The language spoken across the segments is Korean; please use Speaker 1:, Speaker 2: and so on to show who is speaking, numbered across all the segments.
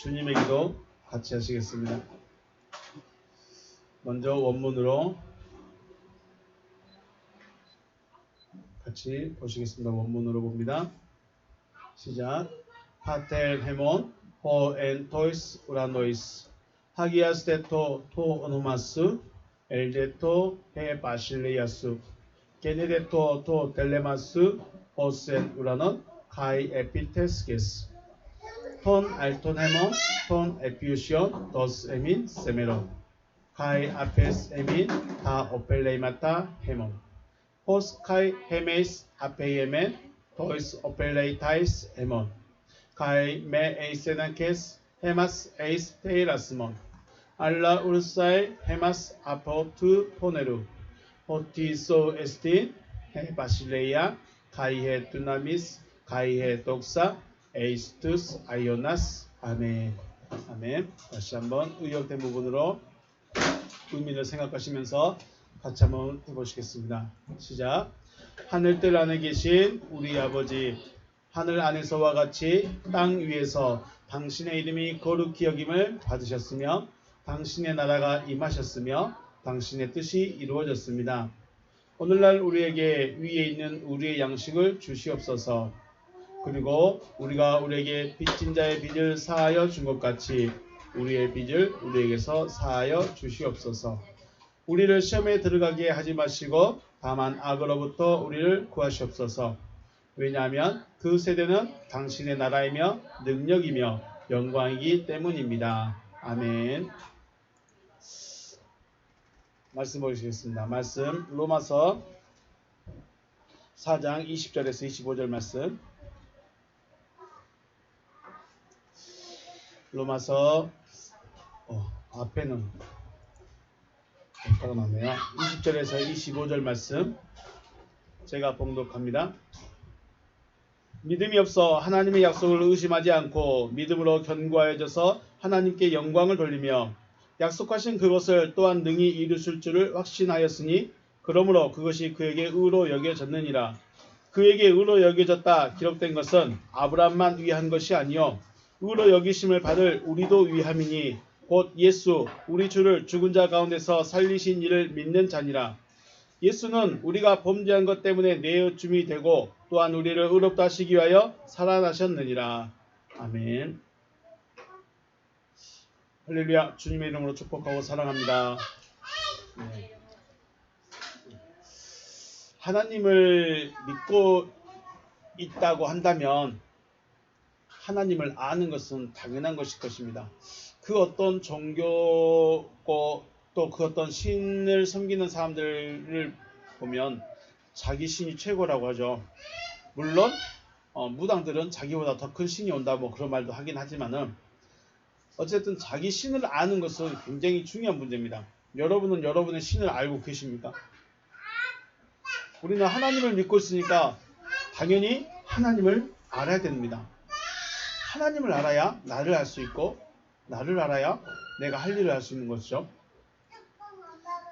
Speaker 1: 주님의 기도 같이 하시겠습니다. 먼저 원문으로 같이 보시겠습니다. 원문으로 봅니다. 시작. 파텔 헤몬 호엔 토이스 우라노이스 하기아스 데토 토 오노마스 엘데토 헤 바실리아스 게네데토 토 델레마스 오센 우라논 카이 에피테스게스 톤 알톤 헤몬 톤 에피우시온 도스 에민 세메론 카이 아페스 에민 다 오펠레이마타 헤몬 호스 카이 헤메이스 아페이에멘 토이스 오펠레이타이스 헤몬 카이 메 에이세난케스 헤마스 에이스 테이라스몬 알라 우르사이 헤마스 아포투 포네루 호티소 에스틴 헤 바실레이아 카이헤 두나미스 카이헤 독사 에이스투스 아이오나스 아멘. 아멘. 다시 한번 의역된 부분으로 의미를 생각하시면서 같이 한번 해보시겠습니다. 시작. 하늘들 안에 계신 우리 아버지, 하늘 안에서와 같이 땅 위에서 당신의 이름이 거룩히 여김을 받으셨으며 당신의 나라가 임하셨으며 당신의 뜻이 이루어졌습니다. 오늘날 우리에게 위에 있는 우리의 양식을 주시옵소서. 그리고 우리가 우리에게 빚진 자의 빚을 사하여 준 것 같이 우리의 빚을 우리에게서 사하여 주시옵소서. 우리를 시험에 들어가게 하지 마시고 다만 악으로부터 우리를 구하시옵소서. 왜냐하면 그 세대는 당신의 나라이며 능력이며 영광이기 때문입니다. 아멘. 말씀 보시겠습니다. 말씀 로마서 4장 20절에서 25절 말씀. 로마서 앞에는 깜빡 나네요. 20절에서 25절 말씀 제가 봉독합니다. 믿음이 없어 하나님의 약속을 의심하지 않고 믿음으로 견고하여져서 하나님께 영광을 돌리며 약속하신 그것을 또한 능히 이루실 줄을 확신하였으니 그러므로 그것이 그에게 의로 여겨졌느니라. 그에게 의로 여겨졌다 기록된 것은 아브라함만 위한 것이 아니요 의로 여기심을 받을 우리도 위함이니 곧 예수 우리 주를 죽은 자 가운데서 살리신 이를 믿는 자니라. 예수는 우리가 범죄한 것 때문에 내어줌이 되고 또한 우리를 의롭다 하시기 위하여 살아나셨느니라. 아멘. 할렐루야. 주님의 이름으로 축복하고 사랑합니다. 네. 하나님을 믿고 있다고 한다면 하나님을 아는 것은 당연한 것일 것입니다. 그 어떤 종교고 또 그 어떤 신을 섬기는 사람들을 보면 자기 신이 최고라고 하죠. 물론 무당들은 자기보다 더 큰 신이 온다 뭐 그런 말도 하긴 하지만은 어쨌든 자기 신을 아는 것은 굉장히 중요한 문제입니다. 여러분은 여러분의 신을 알고 계십니까? 우리는 하나님을 믿고 있으니까 당연히 하나님을 알아야 됩니다. 하나님을 알아야 나를 알 수 있고 나를 알아야 내가 할 일을 할 수 있는 것이죠.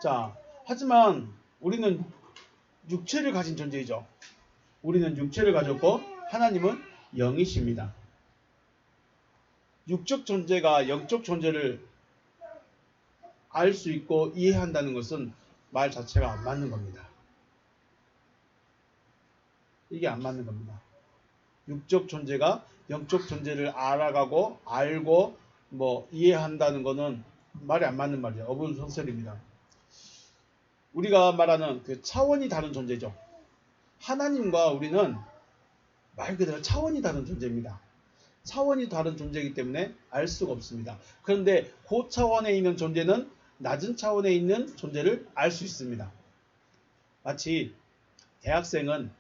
Speaker 1: 자, 하지만 우리는 육체를 가진 존재이죠. 우리는 육체를 가졌고 하나님은 영이십니다. 육적 존재가 영적 존재를 알 수 있고 이해한다는 것은 말 자체가 안 맞는 겁니다. 이게 안 맞는 겁니다. 육적 존재가 영적 존재를 알아가고 알고 뭐 이해한다는 것은 말이 안 맞는 말이에요. 어불성설입니다. 우리가 말하는 그 차원이 다른 존재죠. 하나님과 우리는 말 그대로 차원이 다른 존재입니다. 차원이 다른 존재이기 때문에 알 수가 없습니다. 그런데 고차원에 있는 존재는 낮은 차원에 있는 존재를 알 수 있습니다. 마치 대학생은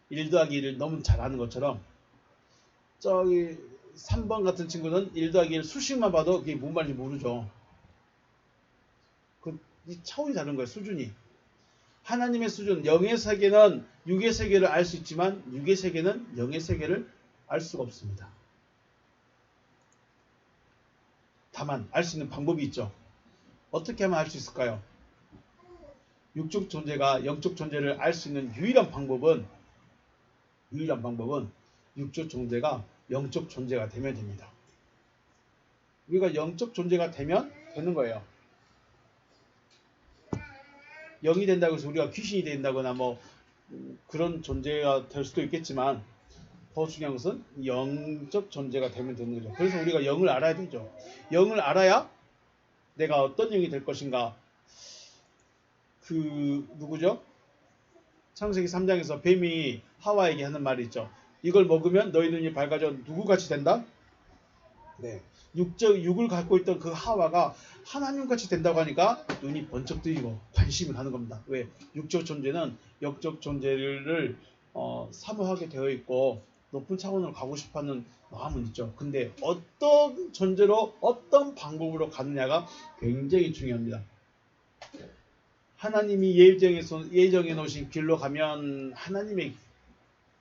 Speaker 1: 1 더하기 1을 너무 잘하는 것처럼 저기 3번 같은 친구는 1 더하기 1 수식만 봐도 그게 뭔 말인지 모르죠. 이 차원이 다른 거예요. 수준이. 하나님의 수준, 영의 세계는 육의 세계를 알 수 있지만 육의 세계는 영의 세계를 알 수가 없습니다. 다만 알 수 있는 방법이 있죠. 어떻게 하면 알 수 있을까요? 육적 존재가 영적 존재를 알 수 있는 유일한 방법은 육적 존재가 영적 존재가 되면 됩니다. 우리가 영적 존재가 되면 되는 거예요. 영이 된다고 해서 우리가 귀신이 된다거나 뭐 그런 존재가 될 수도 있겠지만 더 중요한 것은 영적 존재가 되면 되는 거죠. 그래서 우리가 영을 알아야 되죠. 영을 알아야 내가 어떤 영이 될 것인가. 누구죠? 창세기 3장에서 뱀이 하와에게 하는 말이 있죠. 이걸 먹으면 너희 눈이 밝아져 누구같이 된다? 네. 육을 갖고 있던 그 하와가 하나님같이 된다고 하니까 눈이 번쩍 뜨이고 관심을 하는 겁니다. 왜? 육적 존재는 영적 존재를 사모하게 되어 있고 높은 차원으로 가고 싶어하는 마음은 있죠. 근데 어떤 존재로 어떤 방법으로 가느냐가 굉장히 중요합니다. 하나님이 예정해 놓으신 길로 가면 하나님의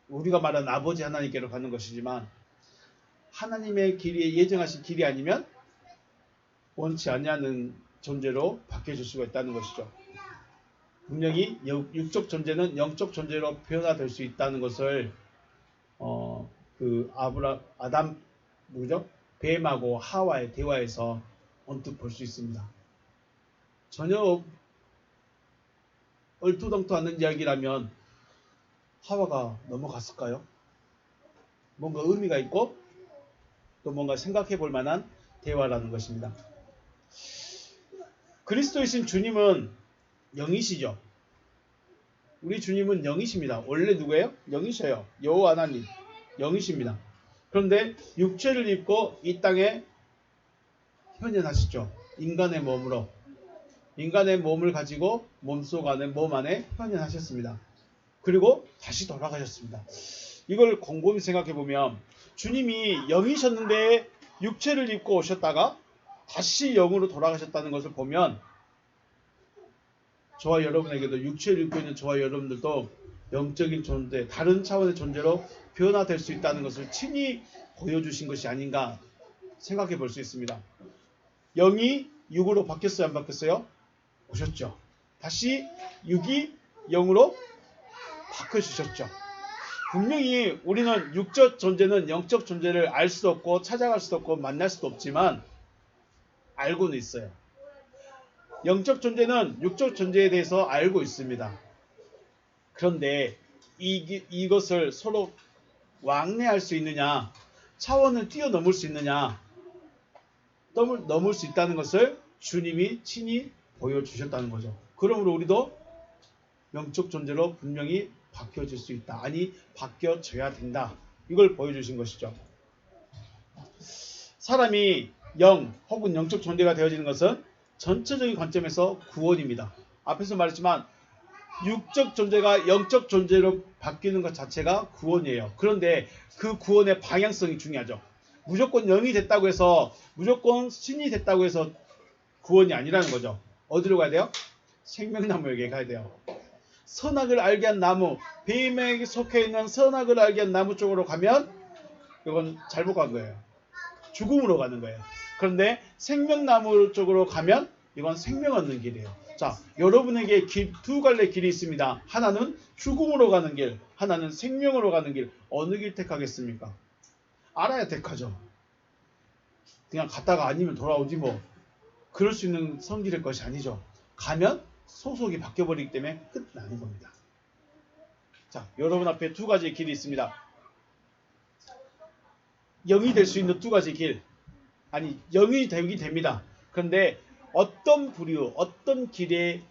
Speaker 1: 우리가 말하는 아버지 하나님께로 가는 것이지만 하나님의 길이 예정하신 길이 아니면 원치 않냐는 존재로 바뀌어질 수가 있다는 것이죠. 분명히 육적 존재는 영적 존재로 변화될 수 있다는 것을 뱀하고 하와의 대화에서 언뜻 볼 수 있습니다. 전혀 얼토당토 않는 이야기라면 하와가 넘어갔을까요? 뭔가 의미가 있고 또 뭔가 생각해 볼 만한 대화라는 것입니다. 그리스도이신 주님은 영이시죠. 우리 주님은 영이십니다. 원래 누구예요? 영이셔요. 여호와 하나님 영이십니다. 그런데 육체를 입고 이 땅에 현현하시죠. 인간의 몸으로 인간의 몸을 가지고 몸 안에 현현하셨습니다. 그리고 다시 돌아가셨습니다. 이걸 곰곰이 생각해 보면 주님이 영이셨는데 육체를 입고 오셨다가 다시 영으로 돌아가셨다는 것을 보면 저와 여러분에게도 육체를 입고 있는 저와 여러분들도 영적인 존재, 다른 차원의 존재로 변화될 수 있다는 것을 친히 보여주신 것이 아닌가 생각해 볼 수 있습니다. 영이 육으로 바뀌었어요? 안 바뀌었어요? 오셨죠. 다시 육이 영으로 바꿔주셨죠. 분명히 우리는 육적 존재는 영적 존재를 알 수도 없고 찾아갈 수도 없고 만날 수도 없지만 알고는 있어요. 영적 존재는 육적 존재에 대해서 알고 있습니다. 그런데 이것을 서로 왕래할 수 있느냐, 차원을 뛰어넘을 수 있느냐, 넘을 수 있다는 것을 주님이 친히 보여주셨다는 거죠. 그러므로 우리도 영적 존재로 분명히 바뀌어질 수 있다. 아니, 바뀌어져야 된다. 이걸 보여주신 것이죠. 사람이 영 혹은 영적 존재가 되어지는 것은 전체적인 관점에서 구원입니다. 앞에서 말했지만 육적 존재가 영적 존재로 바뀌는 것 자체가 구원이에요. 그런데 그 구원의 방향성이 중요하죠. 무조건 영이 됐다고 해서 무조건 신이 됐다고 해서 구원이 아니라는 거죠. 어디로 가야 돼요? 생명나무에게 가야 돼요. 선악을 알게 한 나무, 뱀에게 속해 있는 선악을 알게 한 나무 쪽으로 가면 이건 잘못 간 거예요. 죽음으로 가는 거예요. 그런데 생명나무 쪽으로 가면 이건 생명 얻는 길이에요. 자, 여러분에게 두 갈래 길이 있습니다. 하나는 죽음으로 가는 길, 하나는 생명으로 가는 길. 어느 길 택하겠습니까? 알아야 택하죠. 그냥 갔다가 아니면 돌아오지 뭐. 그럴 수 있는 성질의 것이 아니죠. 가면 소속이 바뀌어버리기 때문에 끝나는 겁니다. 자, 여러분 앞에 두 가지의 길이 있습니다. 영이 될 수 있는 두 가지 길. 아니, 영이 되긴 됩니다. 그런데 어떤 부류, 어떤 길에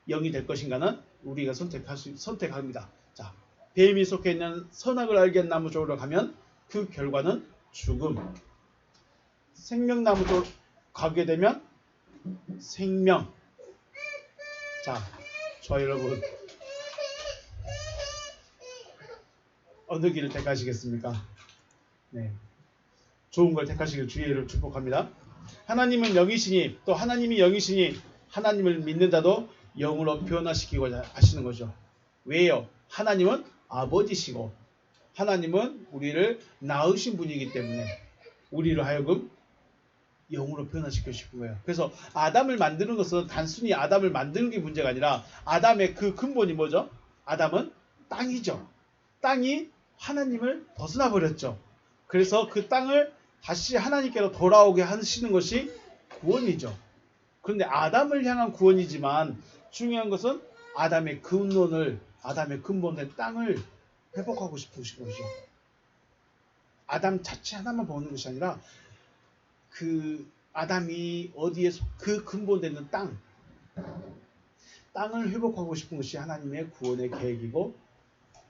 Speaker 1: 영이 될 것인가는 우리가 선택합니다. 자, 뱀이 속해 있는 선악을 알게 한 나무 쪽으로 가면 그 결과는 죽음. 생명나무 쪽으로 가게 되면 생명. 자, 저 여러분 어느 길을 택하시겠습니까? 네, 좋은 걸 택하시길 주의를 축복합니다. 하나님은 영이시니 또 하나님이 영이시니 하나님을 믿는 자도 영으로 변화시키고자 하시는 거죠. 왜요? 하나님은 아버지시고 하나님은 우리를 낳으신 분이기 때문에 우리를 하여금 영으로 변화시키고 싶은 거예요. 그래서 아담을 만드는 것은 단순히 아담을 만드는 게 문제가 아니라 아담의 그 근본이 뭐죠? 아담은 땅이죠. 땅이 하나님을 벗어나 버렸죠. 그래서 그 땅을 다시 하나님께로 돌아오게 하시는 것이 구원이죠. 그런데 아담을 향한 구원이지만 중요한 것은 아담의 근원을, 아담의 근본된 땅을 회복하고 싶으신 것이죠. 아담 자체 하나만 보는 것이 아니라 그 아담이 어디에 그 근본되는 땅을 회복하고 싶은 것이 하나님의 구원의 계획이고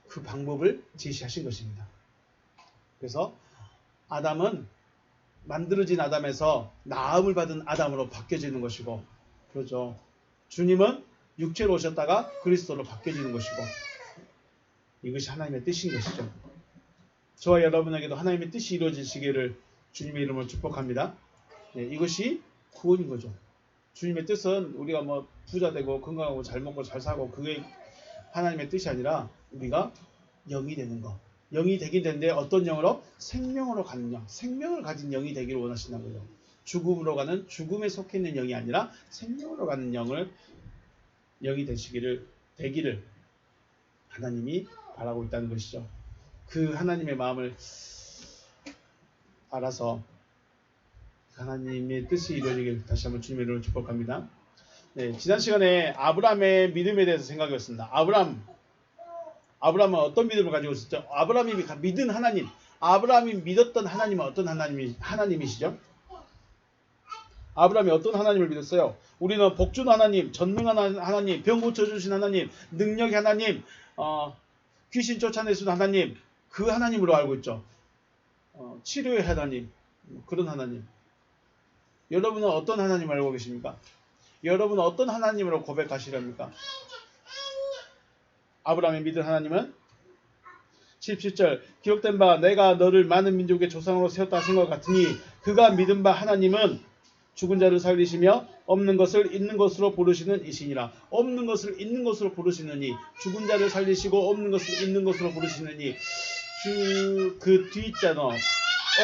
Speaker 1: 그 방법을 제시하신 것입니다. 그래서 아담은 만들어진 아담에서 나음을 받은 아담으로 바뀌어지는 것이고, 그렇죠. 주님은 육체로 오셨다가 그리스도로 바뀌어지는 것이고, 이것이 하나님의 뜻인 것이죠. 저와 여러분에게도 하나님의 뜻이 이루어지시기를 주님의 이름으로 축복합니다. 네, 이것이 구원인 거죠. 주님의 뜻은 우리가 뭐 부자 되고 건강하고 잘 먹고 잘 사고 그게 하나님의 뜻이 아니라 우리가 영이 되는 것. 영이 되긴 되는데 어떤 영으로? 생명으로 가는 영. 생명을 가진 영이 되기를 원하신다는 거죠. 죽음으로 가는, 죽음에 속해 있는 영이 아니라 생명으로 가는 영이 되기를 하나님이 바라고 있다는 것이죠. 그 하나님의 마음을 알아서 하나님의 뜻이 이루어지길 다시 한번 주님의 이름으로 축복합니다. 네, 지난 시간에 아브라함의 믿음에 대해서 생각했습니다. 아브라함은 어떤 믿음을 가지고 있었죠? 아브라함이 믿은 하나님, 아브라함이 믿었던 하나님은 어떤 하나님이시죠? 아브라함이 어떤 하나님을 믿었어요? 우리는 복주는 하나님, 전능한 하나님, 병 고쳐주신 하나님, 능력의 하나님, 귀신 쫓아내신 하나님, 그 하나님으로 알고 있죠. 치료의 하나님, 그런 하나님. 여러분은 어떤 하나님 알고 계십니까? 여러분은 어떤 하나님으로 고백하시렵니까? 아브라함이 믿은 하나님은 17절 기록된 바 내가 너를 많은 민족의 조상으로 세웠다 하신 것 같으니 그가 믿은 바 하나님은 죽은 자를 살리시며 없는 것을 있는 것으로 부르시는 이시니라. 없는 것을 있는 것으로 부르시느니, 죽은 자를 살리시고 없는 것을 있는 것으로 부르시느니, 그 뒷자는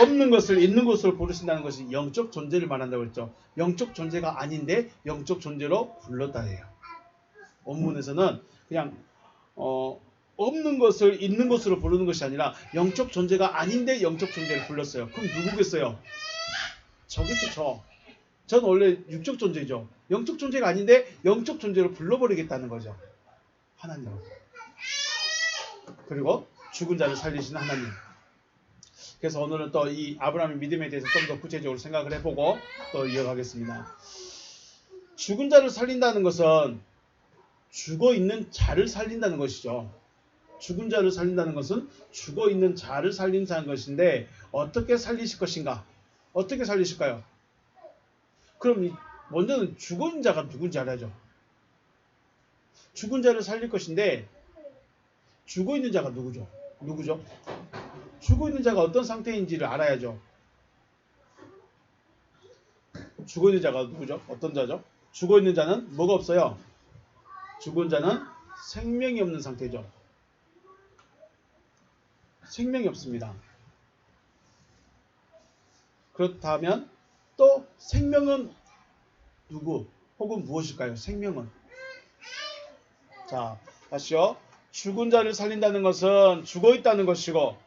Speaker 1: 없는 것을 있는 것으로 부르신다는 것이 영적 존재를 말한다고 했죠. 영적 존재가 아닌데 영적 존재로 불렀다 해요. 원문에서는 그냥 없는 것을 있는 것으로 부르는 것이 아니라 영적 존재가 아닌데 영적 존재를 불렀어요. 그럼 누구겠어요? 저겠죠. 전 원래 육적 존재죠. 영적 존재가 아닌데 영적 존재로 불러버리겠다는 거죠. 하나님. 그리고 죽은 자를 살리시는 하나님. 그래서 오늘은 또 이 아브라함의 믿음에 대해서 좀 더 구체적으로 생각을 해보고 또 이어가겠습니다. 죽은 자를 살린다는 것은 죽어있는 자를 살린다는 것이죠. 죽은 자를 살린다는 것은 죽어있는 자를 살린다는 것인데 어떻게 살리실 것인가? 어떻게 살리실까요? 그럼 먼저는 죽은 자가 누군지 알아야죠. 죽은 자를 살릴 것인데 죽어있는 자가 누구죠? 죽어있는 자가 어떤 상태인지를 알아야죠. 죽어있는 자가 누구죠? 어떤 자죠? 죽어있는 자는 뭐가 없어요? 죽은 자는 생명이 없는 상태죠. 생명이 없습니다. 그렇다면 또 생명은 누구 혹은 무엇일까요? 생명은. 자, 다시요. 죽은 자를 살린다는 것은 죽어있다는 것이고,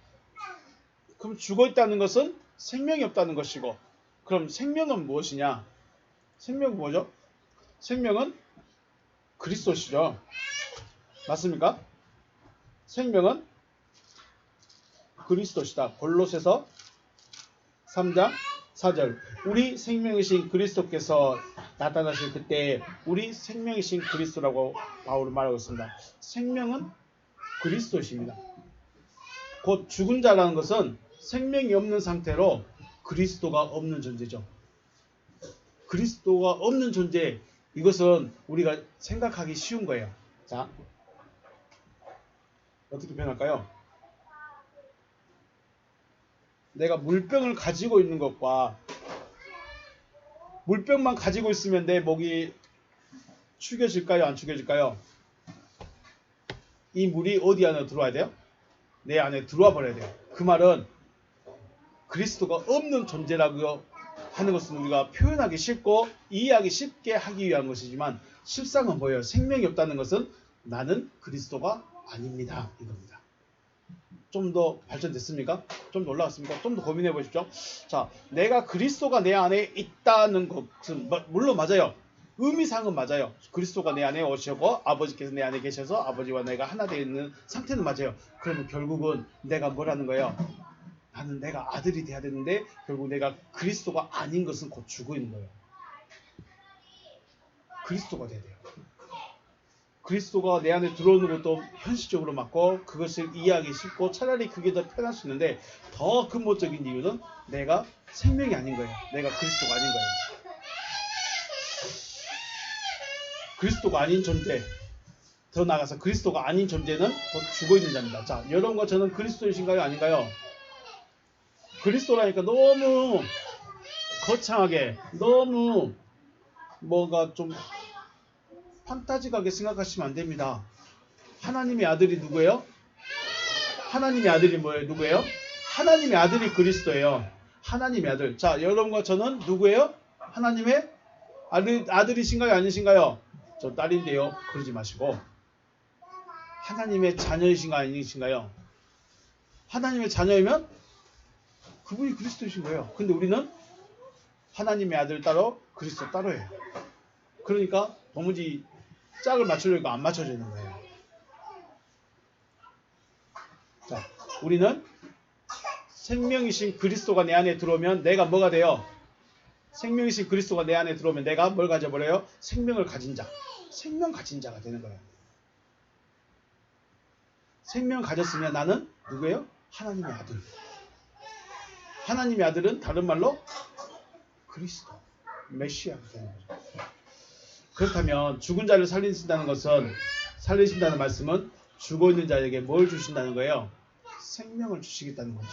Speaker 1: 그럼 죽어있다는 것은 생명이 없다는 것이고, 그럼 생명은 무엇이냐? 생명은 뭐죠? 생명은 그리스도시죠. 맞습니까? 생명은 그리스도시다. 골로새서 3장 4절. 우리 생명이신 그리스도께서 나타나실 그때 우리 생명이신 그리스도라고 바울은 말하고 있습니다. 생명은 그리스도십니다. 곧 죽은 자라는 것은 생명이 없는 상태로 그리스도가 없는 존재죠. 그리스도가 없는 존재, 이것은 우리가 생각하기 쉬운 거예요. 자, 어떻게 표현할까요? 내가 물병을 가지고 있는 것과 물병만 가지고 있으면 내 목이 축여질까요? 안 축여질까요? 이 물이 어디 안에 들어와야 돼요? 내 안에 들어와 버려야 돼요. 그 말은 그리스도가 없는 존재라고 하는 것은 우리가 표현하기 쉽고 이해하기 쉽게 하기 위한 것이지만 실상은 뭐예요? 생명이 없다는 것은 나는 그리스도가 아닙니다. 이겁니다. 좀 더 발전됐습니까? 좀 더 올라갔습니까? 좀 더 고민해 보십시오. 자, 내가 그리스도가 내 안에 있다는 것은 물론 맞아요. 의미상은 맞아요. 그리스도가 내 안에 오시고 아버지께서 내 안에 계셔서 아버지와 내가 하나 되어 있는 상태는 맞아요. 그러면 결국은 내가 뭐라는 거예요? 나는 내가 아들이 돼야 되는데 결국 내가 그리스도가 아닌 것은 곧 죽어 있는 거예요. 그리스도가 돼야 돼요. 그리스도가 내 안에 들어오는 것도 현실적으로 맞고 그것을 이해하기 쉽고 차라리 그게 더 편할 수 있는데 더 근본적인 이유는 내가 생명이 아닌 거예요. 내가 그리스도가 아닌 거예요. 그리스도가 아닌 존재, 더 나아가서 그리스도가 아닌 존재는 곧 죽어있는 자입니다. 자, 여러분과 저는 그리스도이신가요? 아닌가요? 그리스도라니까 너무 거창하게 너무 뭔가 좀 판타지하게 생각하시면 안 됩니다. 하나님의 아들이 누구예요? 하나님의 아들이 뭐예요? 누구예요? 하나님의 아들이 그리스도예요. 하나님의 아들. 자, 여러분과 저는 누구예요? 하나님의 아들이신가요? 아니신가요? 저 딸인데요. 그러지 마시고 하나님의 자녀이신가요? 아니신가요? 하나님의 자녀이면 그분이 그리스도이신 거예요. 근데 우리는 하나님의 아들 따로 그리스도 따로예요. 그러니까 도무지 짝을 맞추려고 안 맞춰지는 거예요. 자, 우리는 생명이신 그리스도가 내 안에 들어오면 내가 뭐가 돼요? 생명이신 그리스도가 내 안에 들어오면 내가 뭘 가져버려요? 생명을 가진 자. 생명 가진 자가 되는 거예요. 생명 가졌으면 나는 누구예요? 하나님의 아들. 하나님의 아들은 다른 말로 그리스도, 메시아가 되는 거죠. 그렇다면 죽은 자를 살리신다는 말씀은 죽어있는 자에게 뭘 주신다는 거예요? 생명을 주시겠다는 거죠.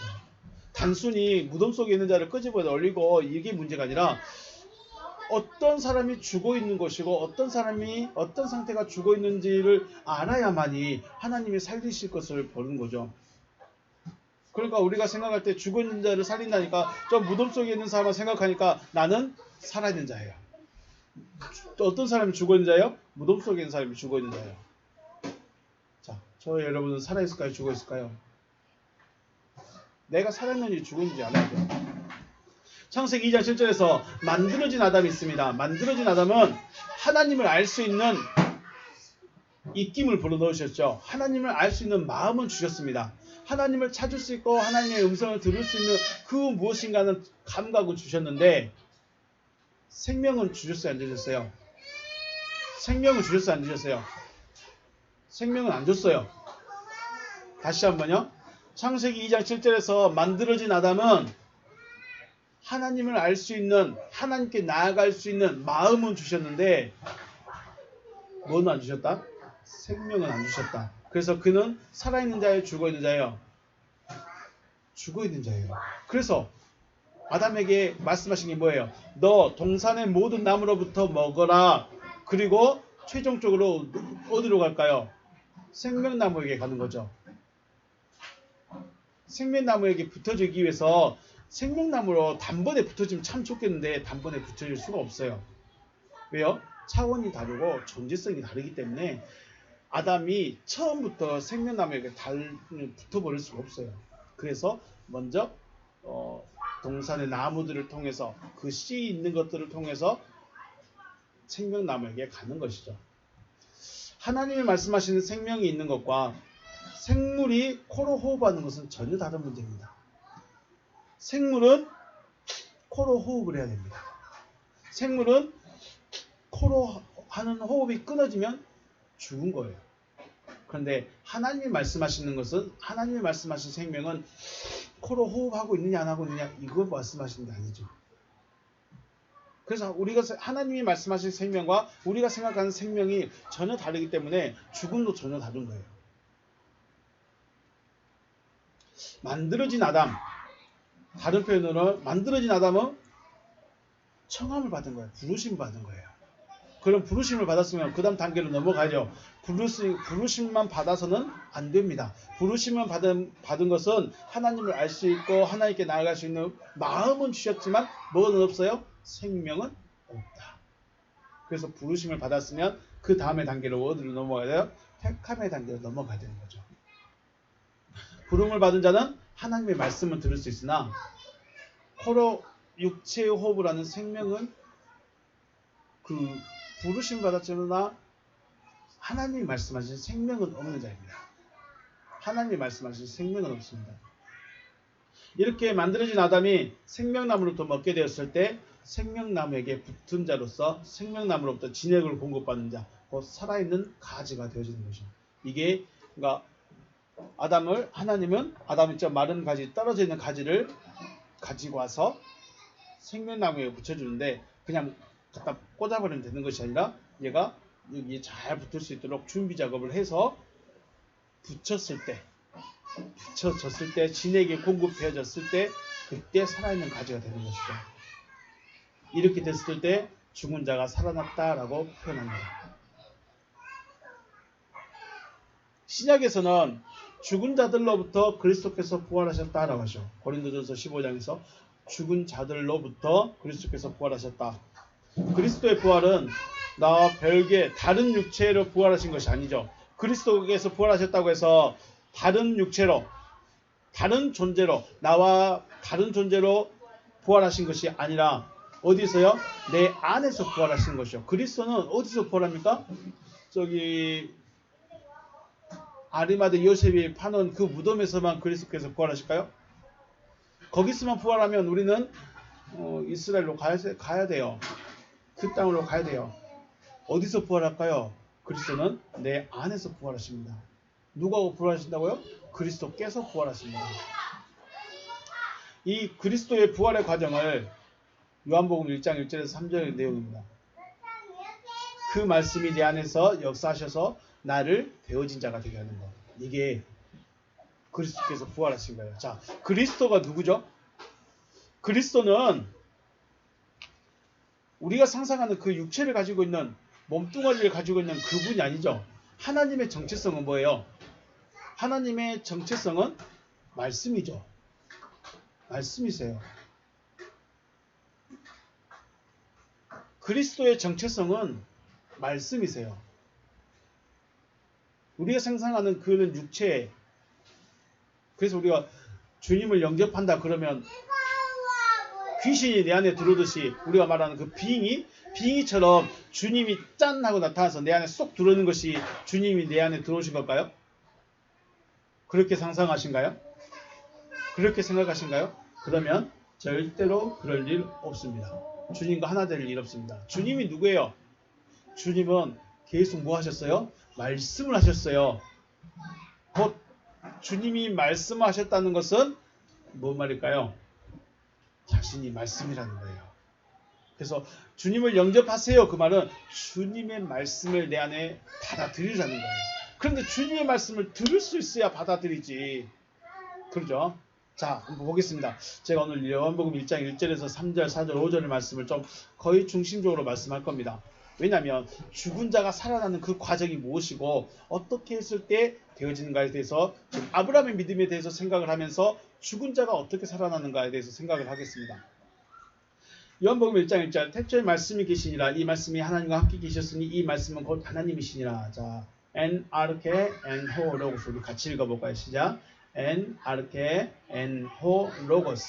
Speaker 1: 단순히 무덤 속에 있는 자를 끄집어 올리고 이게 문제가 아니라 어떤 사람이 죽어있는 것이고 어떤 사람이 어떤 상태가 죽어있는지를 알아야만이 하나님이 살리실 것을 보는 거죠. 그러니까 우리가 생각할 때 죽어있는 자를 살린다니까 저 무덤 속에 있는 사람을 생각하니까 나는 살아있는 자예요. 어떤 사람이 죽어있는 자예요? 무덤 속에 있는 사람이 죽어있는 자예요. 자, 저 여러분은 살아있을까요? 죽어있을까요? 내가 살아있는지 죽었는지 알아야 돼요. 창세기 2장 7절에서 만들어진 아담이 있습니다. 만들어진 아담은 하나님을 알 수 있는 입김을 불어넣으셨죠. 하나님을 알 수 있는 마음은 주셨습니다. 하나님을 찾을 수 있고 하나님의 음성을 들을 수 있는 그 무엇인가는 감각을 주셨는데 생명은 주셨어요? 안 주셨어요? 생명은 주셨어요? 안 주셨어요? 생명은 안 줬어요. 다시 한번요. 창세기 2장 7절에서 만들어진 아담은 하나님을 알 수 있는, 하나님께 나아갈 수 있는 마음은 주셨는데 뭐는 안 주셨다? 생명은 안 주셨다. 그래서 그는 살아있는 자예요? 죽어있는 자예요? 죽어있는 자예요. 그래서 아담에게 말씀하신 게 뭐예요? 너 동산의 모든 나무로부터 먹어라. 그리고 최종적으로 어디로 갈까요? 생명나무에게 가는 거죠. 생명나무에게 붙어지기 위해서 생명나무로 단번에 붙어지면 참 좋겠는데 단번에 붙어질 수가 없어요. 왜요? 차원이 다르고 존재성이 다르기 때문에 아담이 처음부터 생명나무에게 붙어버릴 수가 없어요. 그래서 먼저 동산의 나무들을 통해서 그 씨 있는 것들을 통해서 생명나무에게 가는 것이죠. 하나님이 말씀하시는 생명이 있는 것과 생물이 코로 호흡하는 것은 전혀 다른 문제입니다. 생물은 코로 호흡을 해야 됩니다. 생물은 코로 하는 호흡이 끊어지면 죽은 거예요. 그런데 하나님이 말씀하시는 것은 하나님이 말씀하신 생명은 코로 호흡하고 있느냐 안 하고 있느냐 이걸 말씀하시는 게 아니죠. 그래서 우리가 하나님이 말씀하신 생명과 우리가 생각하는 생명이 전혀 다르기 때문에 죽음도 전혀 다른 거예요. 만들어진 아담, 다른 표현으로 만들어진 아담은 청함을 받은 거예요. 부르심 받은 거예요. 그럼 부르심을 받았으면 그 다음 단계로 넘어가죠. 부르심만 받아서는 안 됩니다. 부르심만 받은 것은 하나님을 알 수 있고 하나님께 나아갈 수 있는 마음은 주셨지만 뭐는 없어요? 생명은 없다. 그래서 부르심을 받았으면 그 다음의 단계로 어디로 넘어가야 돼요? 택함의 단계로 넘어가야 되는 거죠. 부름을 받은 자는 하나님의 말씀을 들을 수 있으나 호로 육체의 호흡을 하는 생명은 그 부르심 받았으나 하나님이 말씀하신 생명은 없는 자입니다. 하나님이 말씀하신 생명은 없습니다. 이렇게 만들어진 아담이 생명나무로부터 먹게 되었을 때 생명나무에게 붙은 자로서 생명나무로부터 진액을 공급받는 자, 곧 살아있는 가지가 되어지는 것이죠. 이게 그러니까 하나님은 아담이 마른 가지, 떨어져 있는 가지를 가지고 와서 생명나무에 붙여주는데 그냥 갖다 꽂아버리면 되는 것이 아니라 얘가 여기에 잘 붙을 수 있도록 준비 작업을 해서 붙였을 때 진액이 공급되어졌을 때 그때 살아있는 가지가 되는 것이죠. 이렇게 됐을 때 죽은 자가 살아났다라고 표현합니다. 신약에서는 죽은 자들로부터 그리스도께서 부활하셨다라고 하죠. 고린도전서 15장에서 죽은 자들로부터 그리스도께서 부활하셨다. 그리스도의 부활은 나와 별개 다른 육체로 부활하신 것이 아니죠. 그리스도께서 부활하셨다고 해서 다른 육체로, 다른 존재로, 나와 다른 존재로 부활하신 것이 아니라 어디서요? 내 안에서 부활하신 것이요. 그리스도는 어디서 부활합니까? 아리마대 요셉이 파놓은 그 무덤에서만 그리스도께서 부활하실까요? 거기서만 부활하면 우리는 이스라엘로 가야 돼요. 그 땅으로 가야 돼요. 어디서 부활할까요? 그리스도는 내 안에서 부활하십니다. 누가 부활하신다고요? 그리스도께서 부활하십니다. 이 그리스도의 부활의 과정을 요한복음 1장 1절에서 3절의 내용입니다. 그 말씀이 내 안에서 역사하셔서 나를 되어진 자가 되게 하는 것. 이게 그리스도께서 부활하신 거예요. 자, 그리스도가 누구죠? 그리스도는 우리가 상상하는 그 육체를 가지고 있는 몸뚱아리를 가지고 있는 그분이 아니죠. 하나님의 정체성은 뭐예요? 하나님의 정체성은 말씀이죠. 말씀이세요. 그리스도의 정체성은 말씀이세요. 우리가 상상하는 그는 육체. 그래서 우리가 주님을 영접한다 그러면 귀신이 내 안에 들어오듯이 우리가 말하는 그 빙의처럼 주님이 짠 하고 나타나서 내 안에 쏙 들어오는 것이 주님이 내 안에 들어오신 걸까요? 그렇게 상상하신가요? 그렇게 생각하신가요? 그러면 절대로 그럴 일 없습니다. 주님과 하나 될 일 없습니다. 주님이 누구예요? 주님은 계속 뭐 하셨어요? 말씀을 하셨어요. 곧 주님이 말씀하셨다는 것은 뭔 말일까요? 자신이 말씀이라는 거예요. 그래서 주님을 영접하세요. 그 말은 주님의 말씀을 내 안에 받아들이라는 거예요. 그런데 주님의 말씀을 들을 수 있어야 받아들이지. 그러죠? 자, 한번 보겠습니다. 제가 오늘 요한복음 1장 1절에서 3절, 4절, 5절의 말씀을 좀 거의 중심적으로 말씀할 겁니다. 왜냐하면 죽은 자가 살아나는 그 과정이 무엇이고 어떻게 했을 때 되어지는가에 대해서 지금 아브라함의 믿음에 대해서 생각을 하면서 죽은 자가 어떻게 살아나는가에 대해서 생각을 하겠습니다. 요한복음 1장 1절 태초에 말씀이 계시니라 이 말씀이 하나님과 함께 계셨으니 이 말씀은 곧 하나님이시니라. 자, en arche en ho logos 우리 같이 읽어볼까요? 시작. en arche en ho logos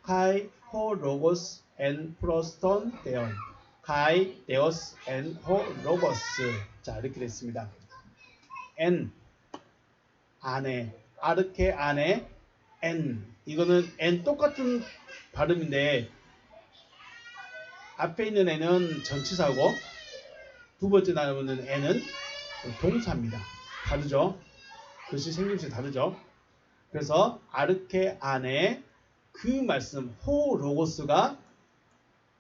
Speaker 1: kai ho logos en proston theon kai theos en ho logos. 자, 이렇게 됐습니다. en 안에 아르케 안에 en 이거는 n 똑같은 발음인데 앞에 있는 n은 전치사고 두 번째 나오는 n은 동사입니다. 다르죠? 글씨 생김새 다르죠? 그래서 아르케 안에 그 말씀 호 로고스가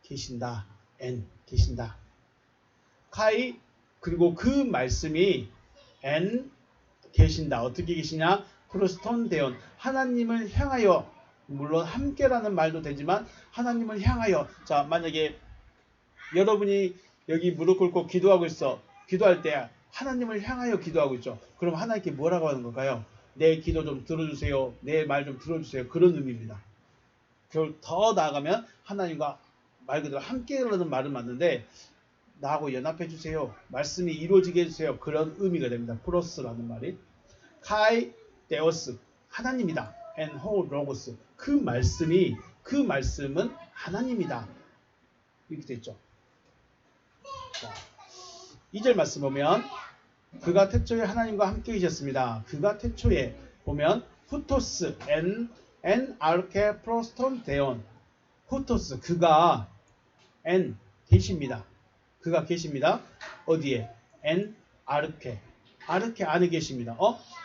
Speaker 1: 계신다. n 계신다. 카이 그리고 그 말씀이 n 계신다. 어떻게 계시냐? 프로스톤 대온 하나님을 향하여 물론 함께라는 말도 되지만 하나님을 향하여 자 만약에 여러분이 여기 무릎 꿇고 기도하고 있어. 기도할 때 하나님을 향하여 기도하고 있죠. 그럼 하나님께 뭐라고 하는 걸까요? 내 기도 좀 들어주세요. 내 말 좀 들어주세요. 그런 의미입니다. 더 나아가면 하나님과 말 그대로 함께라는 말은 맞는데 나하고 연합해 주세요. 말씀이 이루어지게 해주세요. 그런 의미가 됩니다. 프로스라는 말이. 카이 데오스 하나님이다. and ho logos. 그 말씀은 하나님이다. 이렇게 됐죠. 자, 2절 말씀 보면 그가 태초에 하나님과 함께 계셨습니다. 그가 태초에 보면 후토스 en arche proston deon. 후토스 그가 en 계십니다. 그가 계십니다. 어디에? en arche. 아르케 안에 계십니다.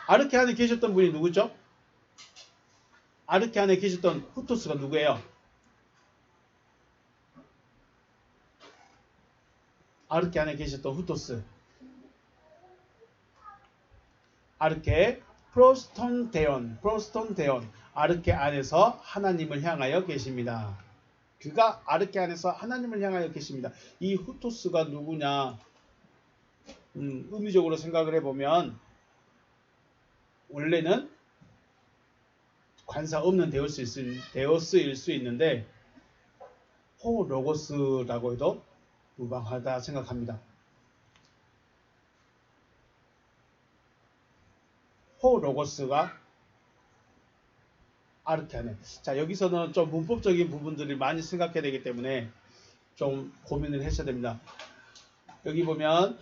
Speaker 1: 아르케 안에 계셨던 분이 누구죠? 아르케 안에 계셨던 후토스가 누구예요? 아르케 안에 계셨던 후토스. 아르케 프로스톤 데온. 아르케 안에서 하나님을 향하여 계십니다. 그가 아르케 안에서 하나님을 향하여 계십니다. 이 후토스가 누구냐? 의미적으로 생각을 해보면 원래는 관사 없는 데오스일 수 있는데 호 로고스라고 해도 무방하다 생각합니다. 호 로고스가 아르케 안에. 자, 여기서는 좀 문법적인 부분들을 많이 생각해야 되기 때문에 좀 고민을 하셔야 됩니다. 여기 보면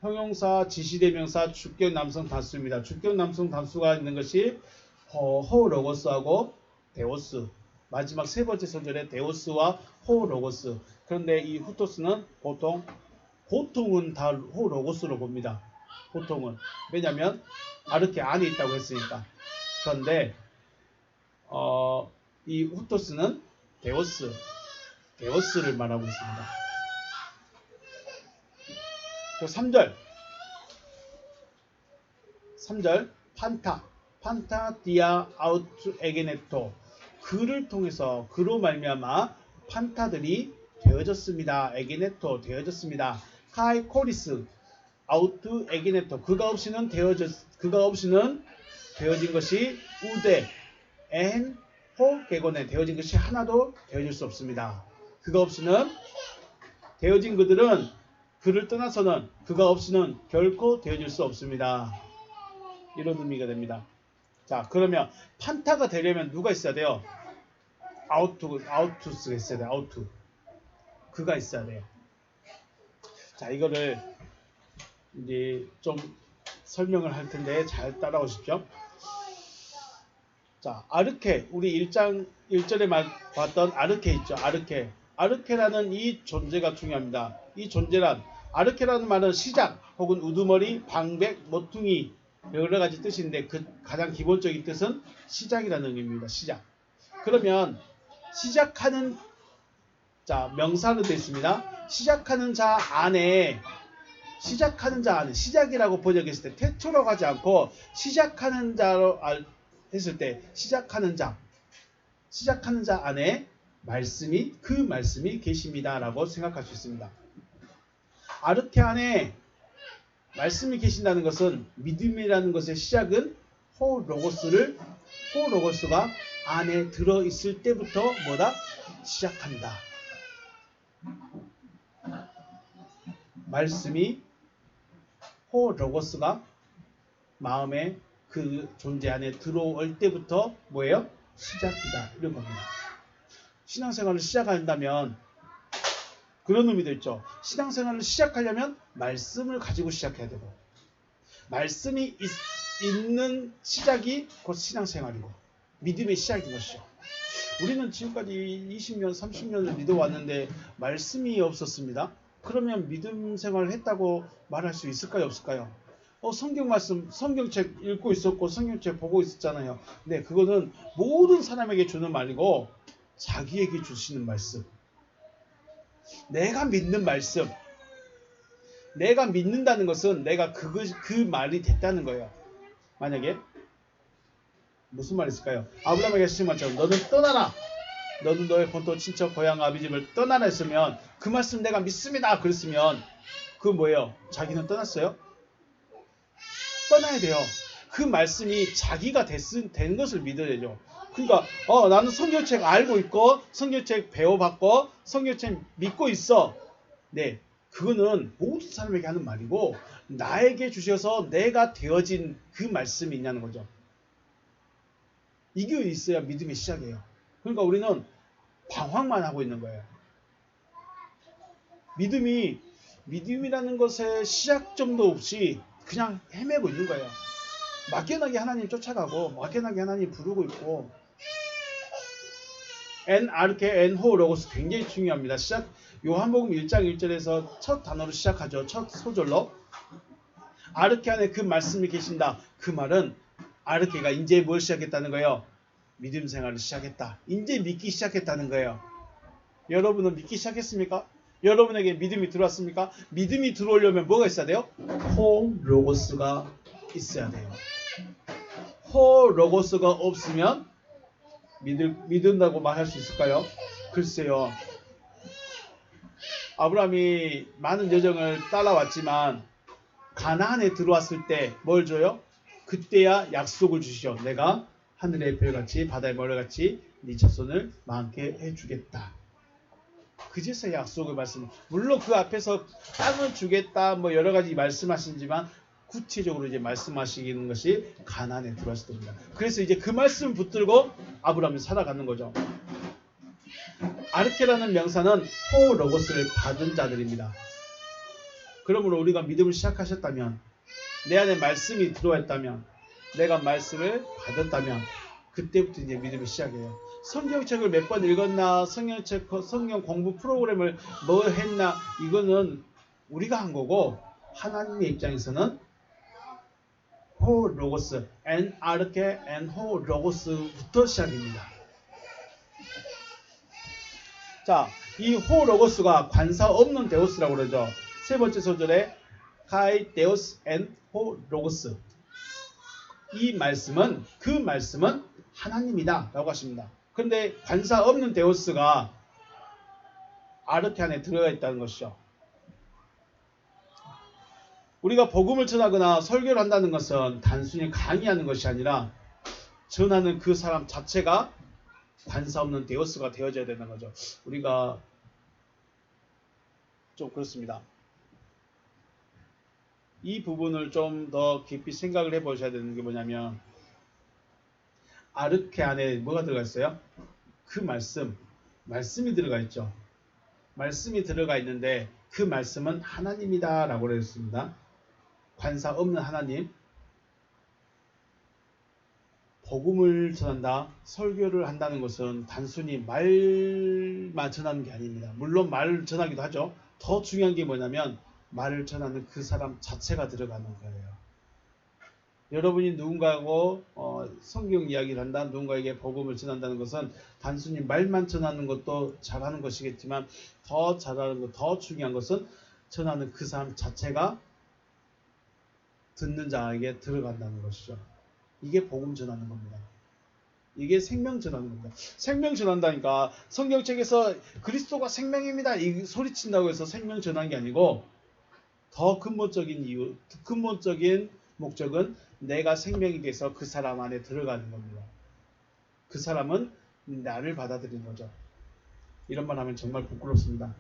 Speaker 1: 형용사, 지시대명사, 주격 남성 단수입니다. 주격 남성 단수가 있는 것이 호 로고스하고 데오스. 마지막 세 번째 소절에 데오스와 호 로고스. 그런데 이 후토스는 보통은 다 호 로고스로 봅니다. 보통은. 왜냐하면 아르케 안에 있다고 했으니까. 그런데 이 후토스는 데오스를 말하고 있습니다. 3절 판타 디아 아우트 에게네토. 그를 통해서 그로 말미암아 판타들이 되어졌습니다. 에게네토 되어졌습니다. 카이 코리스 아우트 에게네토. 그가 없이는 되어진 것이 우데 엔 호 게고네. 되어진 것이 하나도 되어질 수 없습니다. 그가 없이는 되어진 그들은 그를 떠나서는 그가 없이는 결코 되어질 수 없습니다. 이런 의미가 됩니다. 자, 그러면 판타가 되려면 누가 있어야 돼요? 아우투스가 있어야 돼요. 아우투. 그가 있어야 돼요. 자, 이거를 이제 좀 설명을 할 텐데 잘 따라오십시오. 자, 아르케. 우리 1절에 봤던 아르케 있죠. 아르케라는 이 존재가 중요합니다. 이 존재란 아르케라는 말은 시작 혹은 우두머리, 방백, 모퉁이 여러 가지 뜻인데 그 가장 기본적인 뜻은 시작이라는 의미입니다. 시작. 그러면 시작하는 자 명사로 되어 있습니다. 시작하는 자 안에 시작이라고 번역했을 때 태초라고 하지 않고 시작하는 자로 했을 때 시작하는 자 안에 그 말씀이 계십니다라고 생각할 수 있습니다. 아르케 안에 말씀이 계신다는 것은 믿음이라는 것의 시작은 호 로고스가 안에 들어있을 때부터 뭐다? 시작한다. 말씀이 호 로고스가 마음에 그 존재 안에 들어올 때부터 뭐예요? 시작이다. 이런 겁니다. 신앙생활을 시작한다면 그런 의미도 있죠. 신앙생활을 시작하려면 말씀을 가지고 시작해야 되고 말씀이 있는 시작이 곧 신앙생활이고 믿음의 시작인 것이죠. 우리는 지금까지 20년, 30년을 믿어왔는데 말씀이 없었습니다. 그러면 믿음 생활을 했다고 말할 수 있을까요? 없을까요? 성경 말씀, 성경책 읽고 있었고 성경책 보고 있었잖아요. 네, 그거는 모든 사람에게 주는 말이고 자기에게 주시는 말씀. 내가 믿는 말씀. 내가 믿는다는 것은 내가 그 말이 됐다는 거예요. 만약에 무슨 말이 있을까요? 아브라함에게 하신 말처럼 너는 떠나라. 너는 너의 본토 친척 고향 아비집을 떠나라 했으면 그 말씀 내가 믿습니다. 그랬으면 그건 뭐예요? 자기는 떠났어요? 떠나야 돼요. 그 말씀이 자기가 된 것을 믿어야죠. 그러니까 나는 성경책 알고 있고 성경책 배워봤고 성경책 믿고 있어. 네, 그거는 모든 사람에게 하는 말이고 나에게 주셔서 내가 되어진 그 말씀이 있냐는 거죠. 이게 있어야 믿음의 시작이에요. 그러니까 우리는 방황만 하고 있는 거예요. 믿음이라는 것에 시작점도 없이 그냥 헤매고 있는 거예요. 막연하게 하나님 쫓아가고 막연하게 하나님 부르고 있고. 아르케 호 로고스 굉장히 중요합니다. 요한복음 1장 1절에서 첫 단어로 시작하죠. 첫 소절로. 아르케 안에 그 말씀이 계신다. 그 말은 아르케가 이제 뭘 시작했다는 거예요? 믿음 생활을 시작했다. 이제 믿기 시작했다는 거예요. 여러분은 믿기 시작했습니까? 여러분에게 믿음이 들어왔습니까? 믿음이 들어오려면 뭐가 있어야 돼요? 호 로고스가 있어야 돼요. 호 로고스가 없으면 믿는다고 말할 수 있을까요? 글쎄요. 아브라함이 많은 여정을 따라왔지만 가나안에 들어왔을 때 뭘 줘요? 그때야 약속을 주시죠. 내가 하늘의 별같이 바다의 모래같이 네 자손을 많게 해주겠다. 그제서 약속을 물론 그 앞에서 땅을 주겠다 뭐 여러 가지 말씀하시지만 구체적으로 이제 말씀하시는 것이 가나안에 들어왔을 때입니다. 그래서 이제 그 말씀 붙들고 아브라함이 살아가는 거죠. 아르케라는 명사는 호 로고스를 받은 자들입니다. 그러므로 우리가 믿음을 시작하셨다면, 내 안에 말씀이 들어왔다면, 내가 말씀을 받았다면 그때부터 이제 믿음의 시작이에요. 성경책을 몇 번 읽었나, 성경 공부 프로그램을 뭐 했나, 이거는 우리가 한 거고, 하나님의 입장에서는 호 로고스, 아르케 호 로고스부터 시작입니다. 자, 이 호 로고스가 관사 없는 데오스라고 그러죠. 세 번째 소절에 카이 데오스 호 로고스. 이 말씀은, 그 말씀은 하나님이다 라고 하십니다. 그런데 관사 없는 데오스가 아르케 안에 들어가 있다는 것이죠. 우리가 복음을 전하거나 설교를 한다는 것은 단순히 강의하는 것이 아니라 전하는 그 사람 자체가 관사 없는 데오스가 되어져야 되는 거죠. 우리가 좀 그렇습니다. 이 부분을 좀 더 깊이 생각을 해보셔야 되는 게 뭐냐면, 아르케 안에 뭐가 들어가 있어요? 그 말씀이 들어가 있죠. 말씀이 들어가 있는데 그 말씀은 하나님이다 라고 그랬습니다. 관사 없는 하나님. 복음을 전한다, 설교를 한다는 것은 단순히 말만 전하는 게 아닙니다. 물론 말을 전하기도 하죠. 더 중요한 게 뭐냐면 말을 전하는 그 사람 자체가 들어가는 거예요. 여러분이 누군가하고 성경 이야기를 한다, 누군가에게 복음을 전한다는 것은 단순히 말만 전하는 것도 잘하는 것이겠지만 더 잘하는 것, 더 중요한 것은 전하는 그 사람 자체가 듣는 자에게 들어간다는 것이죠. 이게 복음 전하는 겁니다. 이게 생명 전하는 겁니다. 생명 전한다니까 성경책에서 그리스도가 생명입니다 이 소리친다고 해서 생명 전하는 게 아니고, 더 근본적인 이유, 근본적인 목적은 내가 생명이 돼서 그 사람 안에 들어가는 겁니다. 그 사람은 나를 받아들이는 거죠. 이런 말 하면 정말 부끄럽습니다.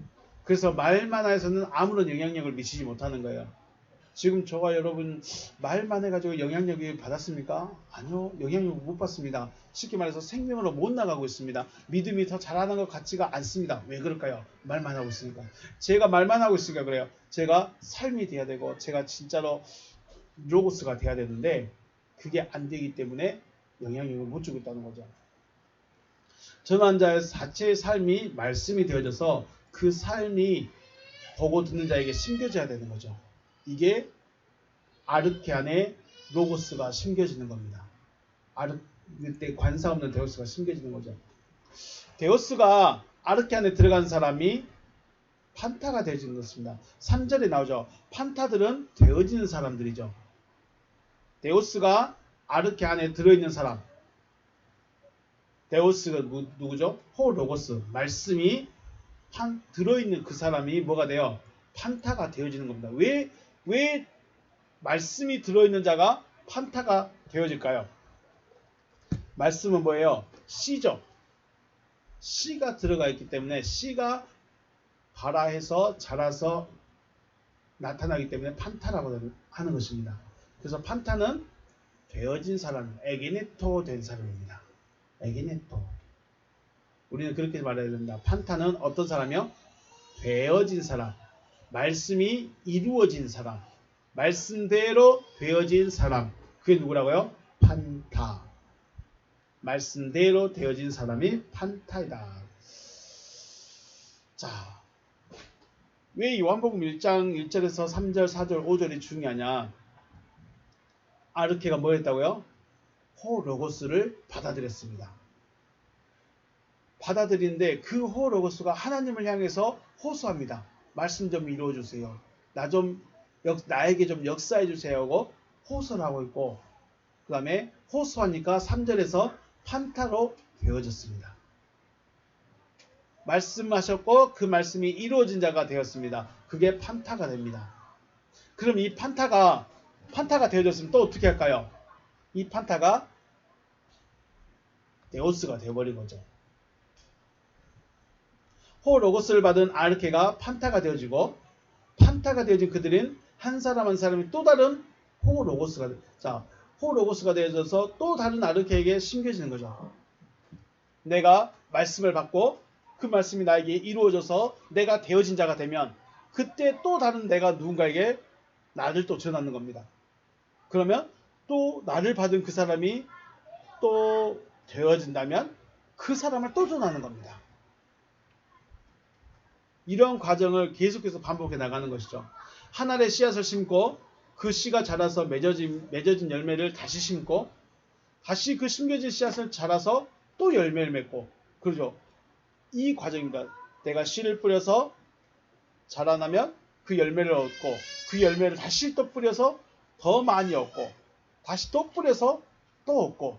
Speaker 1: 그래서 말만 해서는 아무런 영향력을 미치지 못하는 거예요. 지금 저와 여러분 말만 해가지고 영향력이 받았습니까? 아니요. 영향력을 못 받습니다. 쉽게 말해서 생명으로 못 나가고 있습니다. 믿음이 더 잘하는 것 같지가 않습니다. 왜 그럴까요? 말만 하고 있으니까. 제가 말만 하고 있으니까 그래요. 제가 삶이 돼야 되고 제가 진짜로 로고스가 돼야 되는데 그게 안 되기 때문에 영향력을 못 주고 있다는 거죠. 전한 자의 자체의 삶이 말씀이 되어져서 그 삶이 보고 듣는 자에게 심겨져야 되는 거죠. 이게 아르케 안에 로고스가 심겨지는 겁니다. 그때 관사 없는 데오스가 심겨지는 거죠. 데오스가 아르케 안에 들어간 사람이 판타가 되어지는 것입니다. 3절에 나오죠. 판타들은 되어지는 사람들이죠. 데오스가 아르케 안에 들어있는 사람. 데오스가 누구죠? 호 로고스. 말씀이 들어있는 그 사람이 뭐가 돼요? 판타가 되어지는 겁니다. 왜 말씀이 들어있는 자가 판타가 되어질까요? 말씀은 뭐예요? 씨죠. 씨가 들어가 있기 때문에 씨가 발아해서 자라서 나타나기 때문에 판타라고 하는 것입니다. 그래서 판타는 되어진 사람, 에게네토 된 사람입니다. 에게네토. 우리는 그렇게 말해야 된다. 판타는 어떤 사람이요? 되어진 사람. 말씀이 이루어진 사람. 말씀대로 되어진 사람. 그게 누구라고요? 판타. 말씀대로 되어진 사람이 판타이다. 자, 왜 요한복음 1장 1절에서 3절, 4절, 5절이 중요하냐? 아르케가 뭐 했다고요? 호 로고스를 받아들였습니다. 받아들이는데 그 호 로고스가 하나님을 향해서 호소합니다. 말씀 좀 이루어주세요. 나에게 좀 역사해주세요 하고 호소를 하고 있고, 그 다음에 호소하니까 3절에서 판타로 되어졌습니다. 말씀하셨고 그 말씀이 이루어진 자가 되었습니다. 그게 판타가 됩니다. 그럼 이 판타가 되어졌으면 또 어떻게 할까요? 이 판타가 데오스가 되어버린 거죠. 호 로고스를 받은 아르케가 판타가 되어지고, 판타가 되어진 그들은 한 사람 한 사람이 또 다른 호 로고스가 되어져서 또 다른 아르케에게 심겨지는 거죠. 내가 말씀을 받고 그 말씀이 나에게 이루어져서 내가 되어진 자가 되면 그때 또 다른 내가 누군가에게 나를 또 전하는 겁니다. 그러면 또 나를 받은 그 사람이 또 되어진다면 그 사람을 또 전하는 겁니다. 이런 과정을 계속해서 반복해 나가는 것이죠. 한 알의 씨앗을 심고 그 씨가 자라서 맺어진 열매를 다시 심고, 다시 그 심겨진 씨앗을 자라서 또 열매를 맺고, 그러죠. 이 과정입니다. 내가 씨를 뿌려서 자라나면 그 열매를 얻고, 그 열매를 다시 또 뿌려서 더 많이 얻고, 다시 또 뿌려서 또 얻고,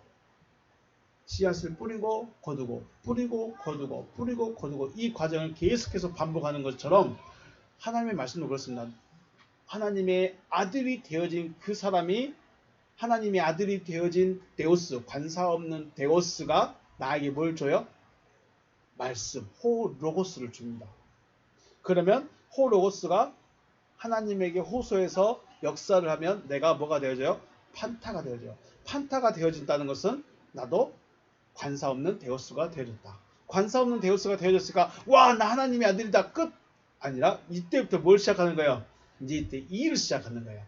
Speaker 1: 씨앗을 뿌리고 거두고 뿌리고 거두고 뿌리고 거두고, 이 과정을 계속해서 반복하는 것처럼 하나님의 말씀도 그렇습니다. 하나님의 아들이 되어진 그 사람이, 하나님의 아들이 되어진 데오스, 관사 없는 데오스가 나에게 뭘 줘요? 말씀, 호 로고스를 줍니다. 그러면 호 로고스가 하나님에게 호소해서 역사를 하면 내가 뭐가 되어져요? 판타가 되어져요. 판타가 되어진다는 것은 나도 관사 없는 데오스가 되어졌다. 관사 없는 데오스가 되어졌으니까 와, 나 하나님의 아들이다, 끝! 아니라 이때부터 뭘 시작하는 거예요? 이제 이때 일을 시작하는 거예요.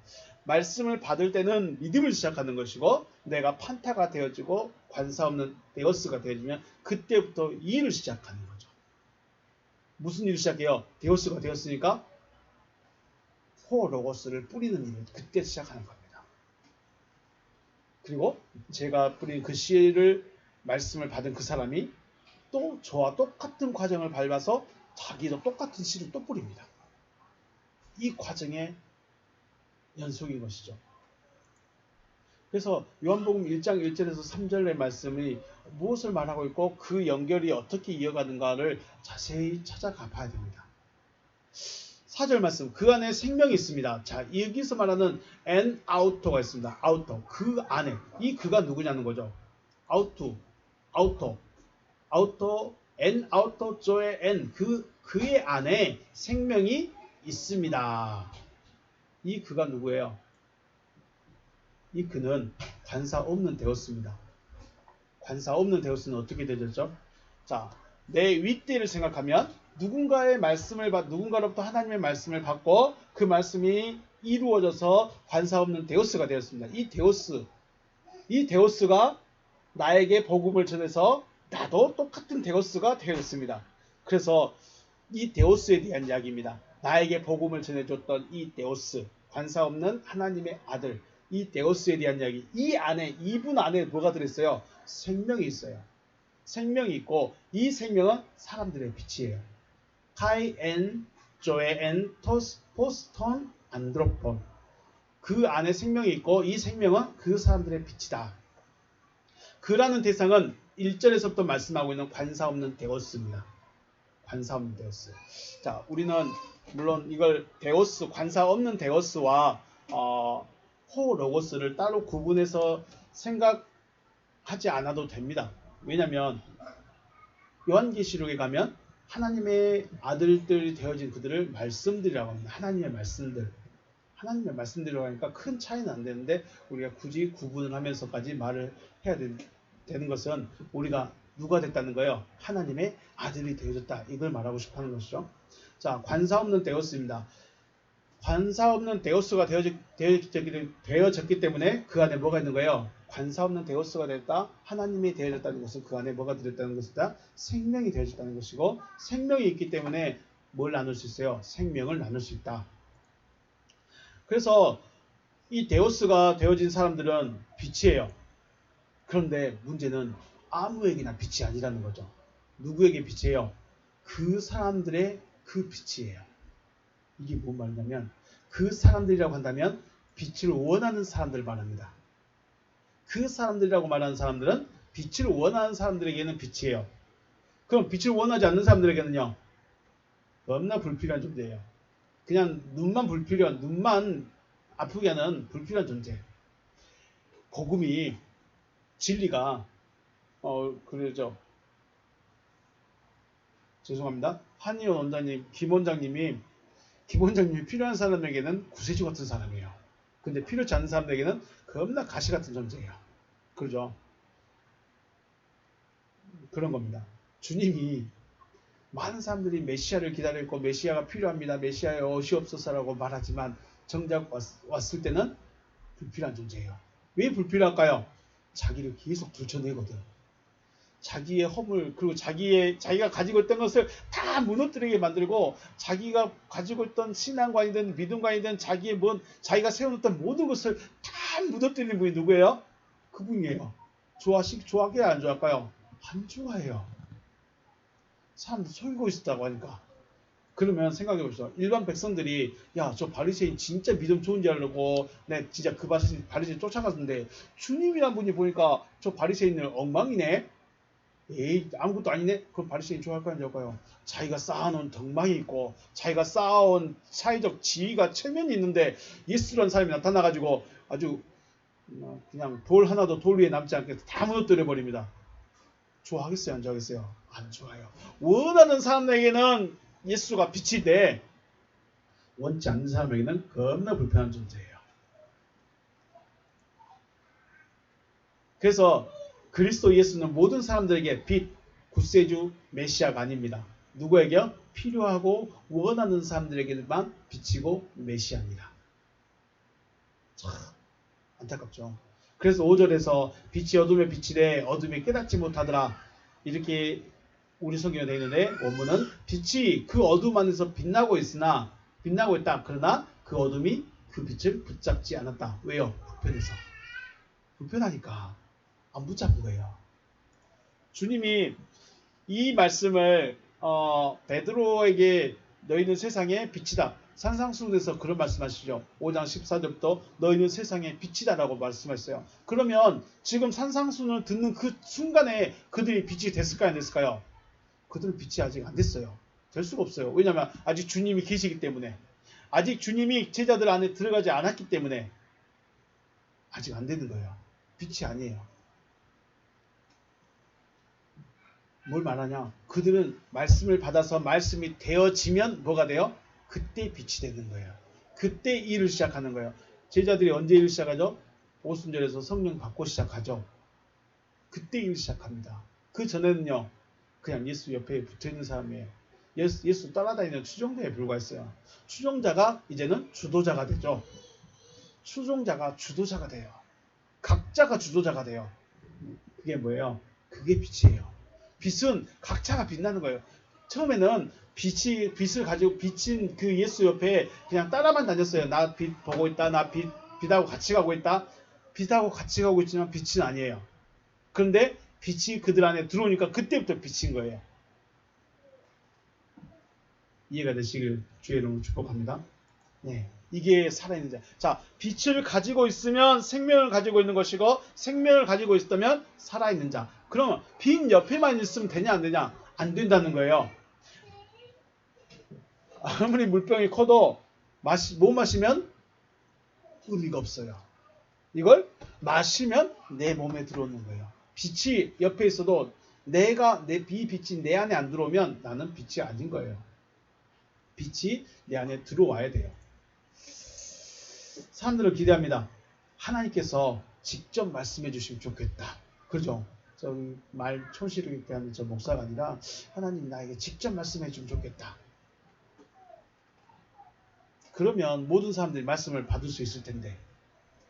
Speaker 1: 말씀을 받을 때는 믿음을 시작하는 것이고, 내가 판타가 되어지고 관사 없는 데오스가 되어지면 그때부터 일을 시작하는 거죠. 무슨 일을 시작해요? 데오스가 되었으니까 호 로고스를 뿌리는 일을 그때 시작하는 겁니다. 그리고 제가 뿌린 그 씨를, 말씀을 받은 그 사람이 또 저와 똑같은 과정을 밟아서 자기도 똑같은 씨를 또 뿌립니다. 이 과정의 연속인 것이죠. 그래서 요한복음 1장 1절에서 3절의 말씀이 무엇을 말하고 있고 그 연결이 어떻게 이어가는가를 자세히 찾아가 봐야 됩니다. 4절 말씀, 그 안에 생명이 있습니다. 자, 여기서 말하는 en auto가 있습니다. auto, 그 안에. 이 그가 누구냐는 거죠. auto, en auto 조의 en, 그의 안에 생명이 있습니다. 이 그가 누구예요? 이 그는 관사 없는 데오스입니다. 관사 없는 데오스는 어떻게 되졌죠? 자, 내 윗대를 생각하면 누군가로부터 하나님의 말씀을 받고 그 말씀이 이루어져서 관사 없는 데오스가 되었습니다. 이 데오스가 나에게 복음을 전해서 나도 똑같은 데오스가 되었습니다. 그래서 이 데오스에 대한 이야기입니다. 나에게 복음을 전해줬던 이 데오스, 관사 없는 하나님의 아들, 이 데오스에 대한 이야기. 이분 안에 뭐가 들어있어요? 생명이 있어요. 생명이 있고, 이 생명은 사람들의 빛이에요. 카이 엔 조에 엔 토스 포스톤 안드로폰. 그 안에 생명이 있고 이 생명은 그 사람들의 빛이다. 그라는 대상은 1절에서부터 말씀하고 있는 관사 없는 데오스입니다. 관사 없는 데오스. 자, 우리는 물론 이걸 데오스, 관사 없는 데오스와 호 로고스를 따로 구분해서 생각하지 않아도 됩니다. 왜냐하면 요한계시록에 가면 하나님의 아들들이 되어진 그들을 말씀들이라고 합니다. 하나님의 말씀들. 하나님의 말씀들이라고 하니까 큰 차이는 안 되는데 우리가 굳이 구분을 하면서까지 말을 해야 되는 것은 우리가 누가 됐다는 거예요? 하나님의 아들이 되어졌다. 이걸 말하고 싶어 하는 것이죠. 자, 관사 없는 데오스입니다. 관사 없는 데오스가 되어졌기 때문에 그 안에 뭐가 있는 거예요? 관사 없는 데오스가 되었다. 하나님이 되어졌다는 것은 그 안에 뭐가 들었다는 것이다? 생명이 되어졌다는 것이고, 생명이 있기 때문에 뭘 나눌 수 있어요? 생명을 나눌 수 있다. 그래서 이 데오스가 되어진 사람들은 빛이에요. 그런데 문제는 아무에게나 빛이 아니라는 거죠. 누구에게 빛이에요? 그 사람들의 그 빛이에요. 이게 뭔 말이냐면 그 사람들이라고 한다면 빛을 원하는 사람들을 말합니다. 그 사람들이라고 말하는 사람들은 빛을 원하는 사람들에게는 빛이에요. 그럼 빛을 원하지 않는 사람들에게는요? 너무나 불필요한 존재예요. 그냥 눈만 아프게 하는 불필요한 존재. 복음이 진리가 그러죠. 죄송합니다. 한의원 원장님, 김 원장님이 필요한 사람에게는 구세주 같은 사람이에요. 근데 필요치 않은 사람에게는 겁나 가시 같은 존재예요. 그러죠? 그런 겁니다. 주님이 많은 사람들이 메시아를 기다렸고 메시아가 필요합니다. 메시아의 오시옵소서라고 말하지만 정작 왔을 때는 불필요한 존재예요. 왜 불필요할까요? 자기를 계속 들춰내거든. 자기의 허물 그리고 자기가 가지고 있던 것을 다 무너뜨리게 만들고 자기가 가지고 있던 신앙관이든 믿음관이든 자기가 세워놓던 모든 것을 다 무너뜨리는 분이 누구예요? 그분이에요. 좋아하게 안 좋아할까요? 안 좋아해요. 사람들 속이고 있었다고 하니까. 그러면 생각해 보시죠. 일반 백성들이 야, 저 바리새인 진짜 믿음 좋은 줄 알고 진짜 그 바리새인 쫓아갔는데 주님이란 분이 보니까 저 바리새인을 엉망이네. 에이, 아무것도 아니네. 그럼 바리새인 좋아할까요? 안 좋아할까요? 자기가 쌓아놓은 덕망이 있고 자기가 쌓아온 사회적 지위가 체면이 있는데 예수라는 사람이 나타나가지고 아주 그냥 돌 하나도 돌 위에 남지 않게 다 무너뜨려 버립니다. 좋아하겠어요? 안 좋아하겠어요? 안 좋아요. 원하는 사람에게는 예수가 빛이 돼. 원치 않는 사람에게는 겁나 불편한 존재예요. 그래서 그리스도 예수는 모든 사람들에게 빛, 구세주, 메시아가 아닙니다. 누구에게요? 필요하고 원하는 사람들에게만 빛이고 메시아입니다. 참 안타깝죠. 그래서 5절에서 빛이 어둠에 비치되 어둠이 깨닫지 못하더라. 이렇게 우리 성경에 되어 있는데 원문은 빛이 그 어둠 안에서 빛나고 있다. 그러나 그 어둠이 그 빛을 붙잡지 않았다. 왜요? 불편해서. 불편하니까 안 붙잡은 거예요. 주님이 이 말씀을 베드로에게 너희는 세상의 빛이다. 산상수훈에서 그런 말씀하시죠. 5장 14절부터 너희는 세상의 빛이다라고 말씀하셨어요. 그러면 지금 산상수훈을 듣는 그 순간에 그들이 빛이 됐을까요? 안 됐을까요? 그들은 빛이 아직 안 됐어요. 될 수가 없어요. 왜냐하면 아직 주님이 계시기 때문에. 아직 주님이 제자들 안에 들어가지 않았기 때문에 아직 안 되는 거예요. 빛이 아니에요. 뭘 말하냐? 그들은 말씀을 받아서 말씀이 되어지면 뭐가 돼요? 그때 빛이 되는 거예요. 그때 일을 시작하는 거예요. 제자들이 언제 일을 시작하죠? 오순절에서 성령 받고 시작하죠. 그때 일을 시작합니다. 그 전에는요. 그냥 예수 옆에 붙어있는 사람이에요. 예수 따라다니는 추종자에 불과했어요. 추종자가 이제는 주도자가 되죠. 추종자가 주도자가 돼요. 각자가 주도자가 돼요. 그게 뭐예요? 그게 빛이에요. 빛은 각자가 빛나는 거예요. 처음에는 빛을 가지고 비친 그 예수 옆에 그냥 따라만 다녔어요. 나 빛 보고 있다. 나 빛하고 같이 가고 있다. 빛하고 같이 가고 있지만 빛은 아니에요. 그런데 빛이 그들 안에 들어오니까 그때부터 빛인 거예요. 이해가 되시길 주의 이름으로 축복합니다. 네, 이게 살아있는 자. 자, 빛을 가지고 있으면 생명을 가지고 있는 것이고 생명을 가지고 있다면 살아있는 자. 그러면 빛 옆에만 있으면 되냐 안 되냐? 안 된다는 거예요. 아무리 물병이 커도 못 마시면 의미가 없어요. 이걸 마시면 내 몸에 들어오는 거예요. 빛이 옆에 있어도 내 빛이 내 안에 안 들어오면 나는 빛이 아닌 거예요. 빛이 내 안에 들어와야 돼요. 사람들은 기대합니다. 하나님께서 직접 말씀해 주시면 좋겠다. 그죠? 말 촌스럽게 하는 저 목사가 아니라 하나님 나에게 직접 말씀해 주면 좋겠다. 그러면 모든 사람들이 말씀을 받을 수 있을 텐데.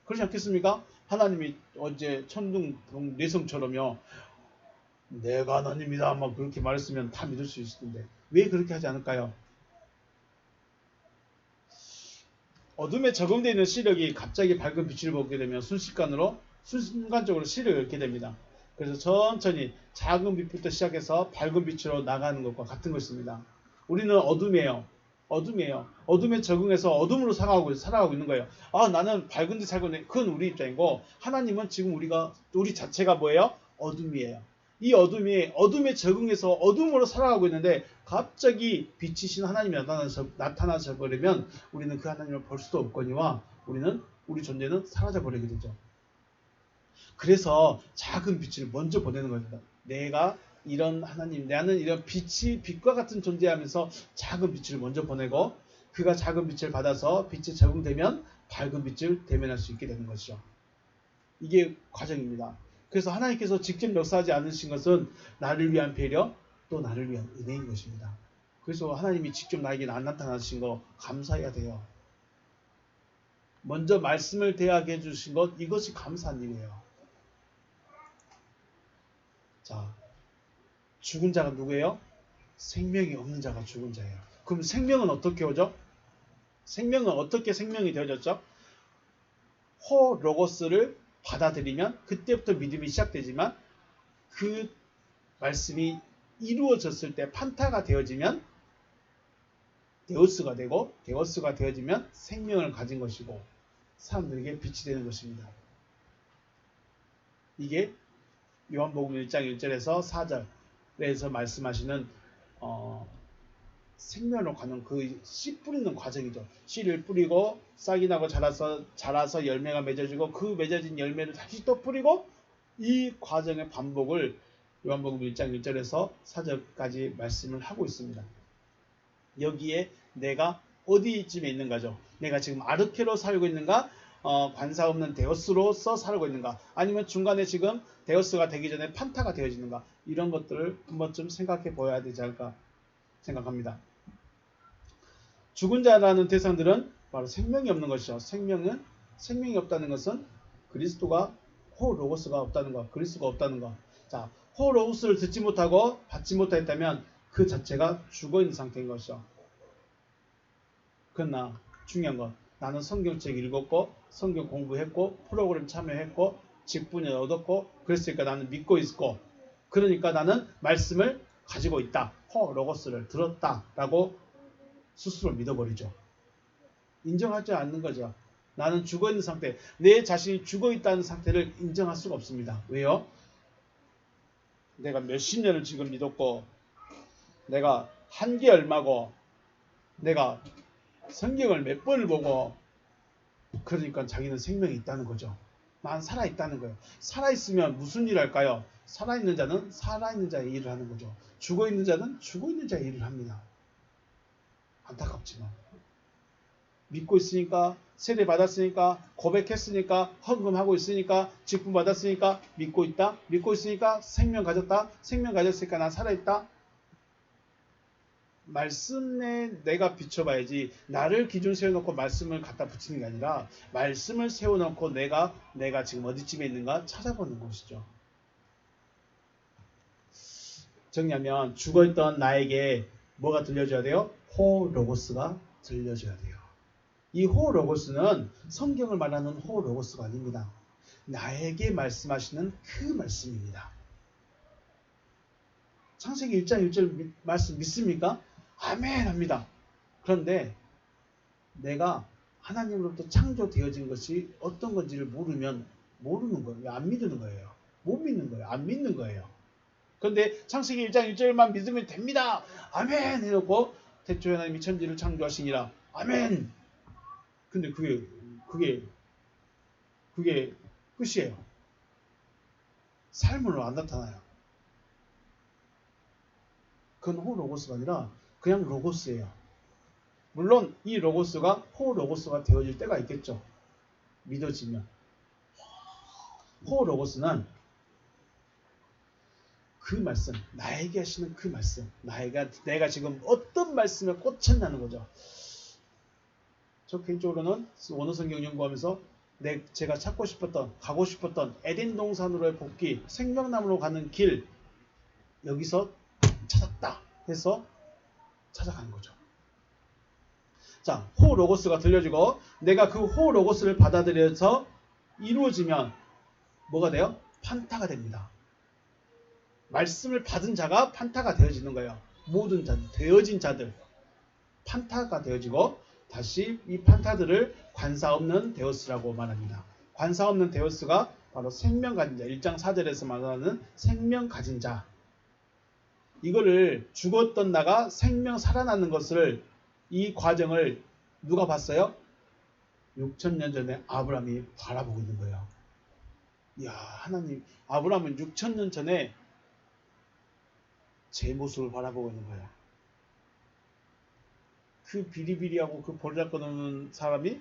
Speaker 1: 그렇지 않겠습니까? 하나님이 어제 천둥 내성처럼요. 내가 하나님이다. 막 그렇게 말했으면 다 믿을 수 있을 텐데. 왜 그렇게 하지 않을까요? 어둠에 적응되어 있는 시력이 갑자기 밝은 빛을 보게 되면 순간적으로 시력을 잃게 됩니다. 그래서 천천히 작은 빛부터 시작해서 밝은 빛으로 나가는 것과 같은 것입니다. 우리는 어둠이에요. 어둠에 적응해서 어둠으로 살아가고 있는 거예요. 나는 밝은 데 살고 있는데 그건 우리 입장이고, 하나님은 지금 우리 자체가 뭐예요? 어둠이에요. 이 어둠에 적응해서 어둠으로 살아가고 있는데 갑자기 빛이신 하나님이 나타나셔 버리면 우리는 그 하나님을 볼 수도 없거니와 우리 존재는 사라져 버리게 되죠. 그래서 작은 빛을 먼저 보내는 겁니다. 내가 이런 하나님, 나는 이런 빛과 같은 존재하면서 작은 빛을 먼저 보내고, 그가 작은 빛을 받아서 빛에 적응되면 밝은 빛을 대면할 수 있게 되는 것이죠. 이게 과정입니다. 그래서 하나님께서 직접 역사하지 않으신 것은 나를 위한 배려, 또 나를 위한 은혜인 것입니다. 그래서 하나님이 직접 나에게 안 나타나신 거 감사해야 돼요. 먼저 말씀을 대하게 해주신 것, 이것이 감사한 일이에요. 자, 죽은 자가 누구예요? 생명이 없는 자가 죽은 자예요. 그럼 생명은 어떻게 오죠? 생명은 어떻게 생명이 되어졌죠? 로고스를 받아들이면 그때부터 믿음이 시작되지만, 그 말씀이 이루어졌을 때 판타가 되어지면 데우스가 되고, 데우스가 되어지면 생명을 가진 것이고 사람들에게 빛이 되는 것입니다. 이게 요한복음 1장 1절에서 4절에서 말씀하시는 생명으로 가는 그 씨 뿌리는 과정이죠. 씨를 뿌리고 싹이 나고 자라서 열매가 맺어지고, 그 맺어진 열매를 다시 또 뿌리고, 이 과정의 반복을 요한복음 1장 1절에서 4절까지 말씀을 하고 있습니다. 여기에 내가 어디쯤에 있는가죠? 내가 지금 아르케로 살고 있는가? 관사 없는 데오스로서 살고 있는가? 아니면 중간에 지금 데오스가 되기 전에 판타가 되어지는가? 이런 것들을 한번 좀 생각해 보아야 되지 않을까 생각합니다. 죽은 자라는 대상들은 바로 생명이 없는 것이죠. 생명이 없다는 것은 그리스도가 로고스가 없다는 것, 그리스도가 없다는 것. 자, 로고스를 듣지 못하고 받지 못했다면 그 자체가 죽어있는 상태인 것이죠. 그러나 중요한 건, 나는 성경책 읽었고 성경 공부했고 프로그램 참여했고 직분을 얻었고 그랬으니까 나는 믿고 있고, 그러니까 나는 말씀을 가지고 있다. 로고스를 들었다라고 스스로 믿어버리죠. 인정하지 않는 거죠. 나는 죽어있는 상태, 내 자신이 죽어있다는 상태를 인정할 수가 없습니다. 왜요? 내가 몇십 년을 지금 믿었고, 내가 한 게 얼마고, 내가 성경을 몇 번을 보고, 그러니까 자기는 생명이 있다는 거죠. 난 살아있다는 거예요. 살아있으면 무슨 일을 할까요? 살아있는 자는 살아있는 자의 일을 하는 거죠. 죽어있는 자는 죽어있는 자의 일을 합니다. 안타깝지만 믿고 있으니까, 세례 받았으니까, 고백했으니까, 헌금하고 있으니까, 직분 받았으니까 믿고 있다. 믿고 있으니까 생명 가졌다. 생명 가졌으니까 난 살아있다. 말씀에 내가 비춰봐야지, 나를 기준 세워놓고 말씀을 갖다 붙이는 게 아니라 말씀을 세워놓고 내가 지금 어디쯤에 있는가 찾아보는 것이죠. 정리하면, 죽어있던 나에게 뭐가 들려줘야 돼요? 로고스가 들려줘야 돼요. 이 로고스는 성경을 말하는 로고스가 아닙니다. 나에게 말씀하시는 그 말씀입니다. 창세기 1장 1절 말씀 믿습니까? 아멘 합니다. 그런데 내가 하나님으로부터 창조되어진 것이 어떤 건지를 모르면 모르는 거예요. 안 믿는 거예요. 못 믿는 거예요. 안 믿는 거예요. 그런데 창세기 1장 1절만 믿으면 됩니다. 아멘 해놓고 태초에 하나님이 천지를 창조하시니라. 아멘. 근데 그게 끝이에요. 삶으로 안 나타나요. 그건 호 로고스가 아니라 그냥 로고스예요. 물론 이 로고스가 호 로고스가 되어질 때가 있겠죠. 믿어지면. 호 로고스는 그 말씀, 나에게 하시는 그 말씀, 내가 지금 어떤 말씀에 꽂혔냐는 거죠. 저 개인적으로는 원어성경 연구하면서 제가 찾고 싶었던, 가고 싶었던 에덴 동산으로의 복귀, 생명나무로 가는 길, 여기서 찾았다 해서 찾아가는 거죠. 자, 호 로고스가 들려지고 내가 그 호 로고스를 받아들여서 이루어지면 뭐가 돼요? 판타가 됩니다. 말씀을 받은 자가 판타가 되어지는 거예요. 모든 자들, 되어진 자들 판타가 되어지고 다시 이 판타들을 관사 없는 데오스라고 말합니다. 관사 없는 데오스가 바로 생명 가진 자, 1장 4절에서 말하는 생명 가진 자. 이거를 죽었던 나가 생명 살아나는 것을 이 과정을 누가 봤어요? 6,000년 전에 아브라함이 바라보고 있는 거예요. 이야, 하나님, 아브라함은 6,000년 전에 제 모습을 바라보고 있는 거예요. 그 비리비리하고 그 볼락거리는 사람이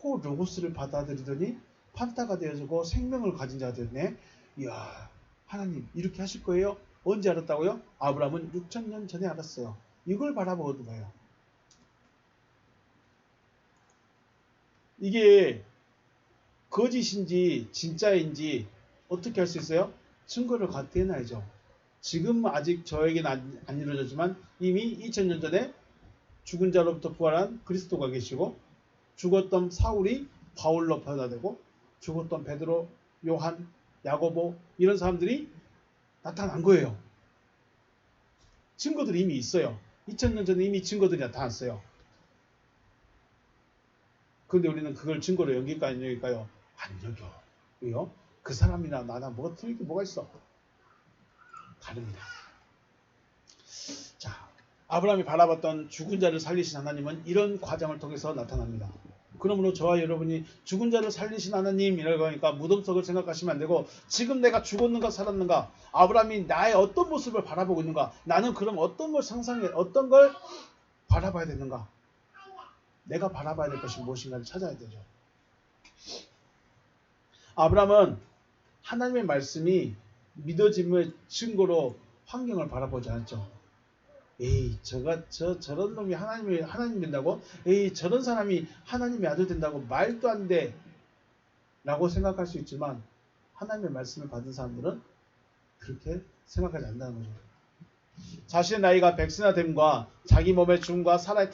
Speaker 1: 호 로고스를 받아들이더니 판타가 되어지고 생명을 가진 자가 됐네. 이야, 하나님 이렇게 하실 거예요? 언제 알았다고요? 아브라함은 6,000년 전에 알았어요. 이걸 바라보고 있는 거예요. 이게 거짓인지 진짜인지 어떻게 할 수 있어요? 증거를 갖게 해놔야죠. 지금 아직 저에게는 안 이루어졌지만 이미 2000년 전에 죽은 자로부터 부활한 그리스도가 계시고 죽었던 사울이 바울로 변화되고 죽었던 베드로, 요한, 야고보 이런 사람들이 나타난 거예요. 증거들이 이미 있어요. 2000년 전에 이미 증거들이 나타났어요. 그런데 우리는 그걸 증거로 여길까 안 여길까요? 안 여겨. 왜요? 그 사람이나 나나 뭐가 틀린 게 뭐가 있어? 다릅니다. 자, 아브라함이 바라봤던 죽은 자를 살리신 하나님은 이런 과정을 통해서 나타납니다. 그러므로 저와 여러분이 죽은 자를 살리신 하나님이라고 하니까 무덤 속을 생각하시면 안 되고 지금 내가 죽었는가 살았는가, 아브라함이 나의 어떤 모습을 바라보고 있는가, 나는 그럼 어떤 걸 상상해, 어떤 걸 바라봐야 되는가, 내가 바라봐야 될 것이 무엇인가를 찾아야 되죠. 아브라함은 하나님의 말씀이 믿어짐의 증거로 환경을 바라보지 않았죠. 에이, 저런 놈이 하나님 된다고? 에이, 저런 사람이 하나님의 아들 된다고? 말도 안 돼. 라고 생각할 수 있지만, 하나님의 말씀을 받은 사람들은 그렇게 생각하지 않는다는 거죠. 자신의 나이가 100세나 됨과 자기 몸의 죽음과 살아의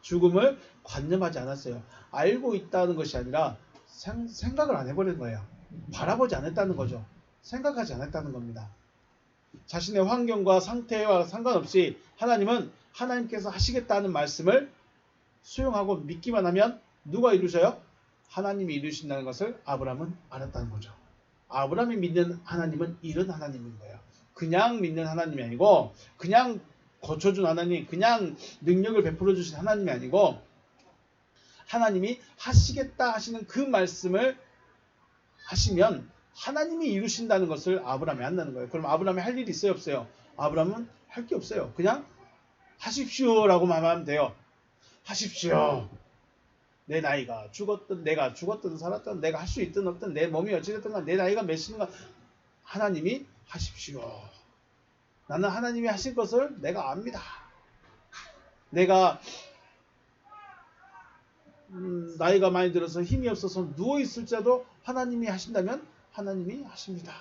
Speaker 1: 죽음을 관념하지 않았어요. 알고 있다는 것이 아니라 생각을 안 해버린 거예요. 바라보지 않았다는 거죠. 생각하지 않았다는 겁니다. 자신의 환경과 상태와 상관없이 하나님은 하나님께서 하시겠다는 말씀을 수용하고 믿기만 하면 누가 이루셔요? 하나님이 이루신다는 것을 아브라함은 알았다는 거죠. 아브라함이 믿는 하나님은 이런 하나님인 거예요. 그냥 믿는 하나님이 아니고 그냥 고쳐준 하나님, 그냥 능력을 베풀어 주신 하나님이 아니고 하나님이 하시겠다 하시는 그 말씀을 하시면 하나님이 이루신다는 것을 아브라함이 안다는 거예요. 그럼 아브라함이 할 일이 있어요, 없어요? 아브라함은 할 게 없어요. 그냥 하십시오라고 말하면 돼요. 하십시오. 내 나이가 죽었든 내가 죽었든 살았든 내가 할 수 있든 없든 내 몸이 어찌됐든 내 나이가 몇인가 하나님이 하십시오. 나는 하나님이 하실 것을 내가 압니다. 내가 나이가 많이 들어서 힘이 없어서 누워있을지라도 하나님이 하신다면 하나님이 하십니다.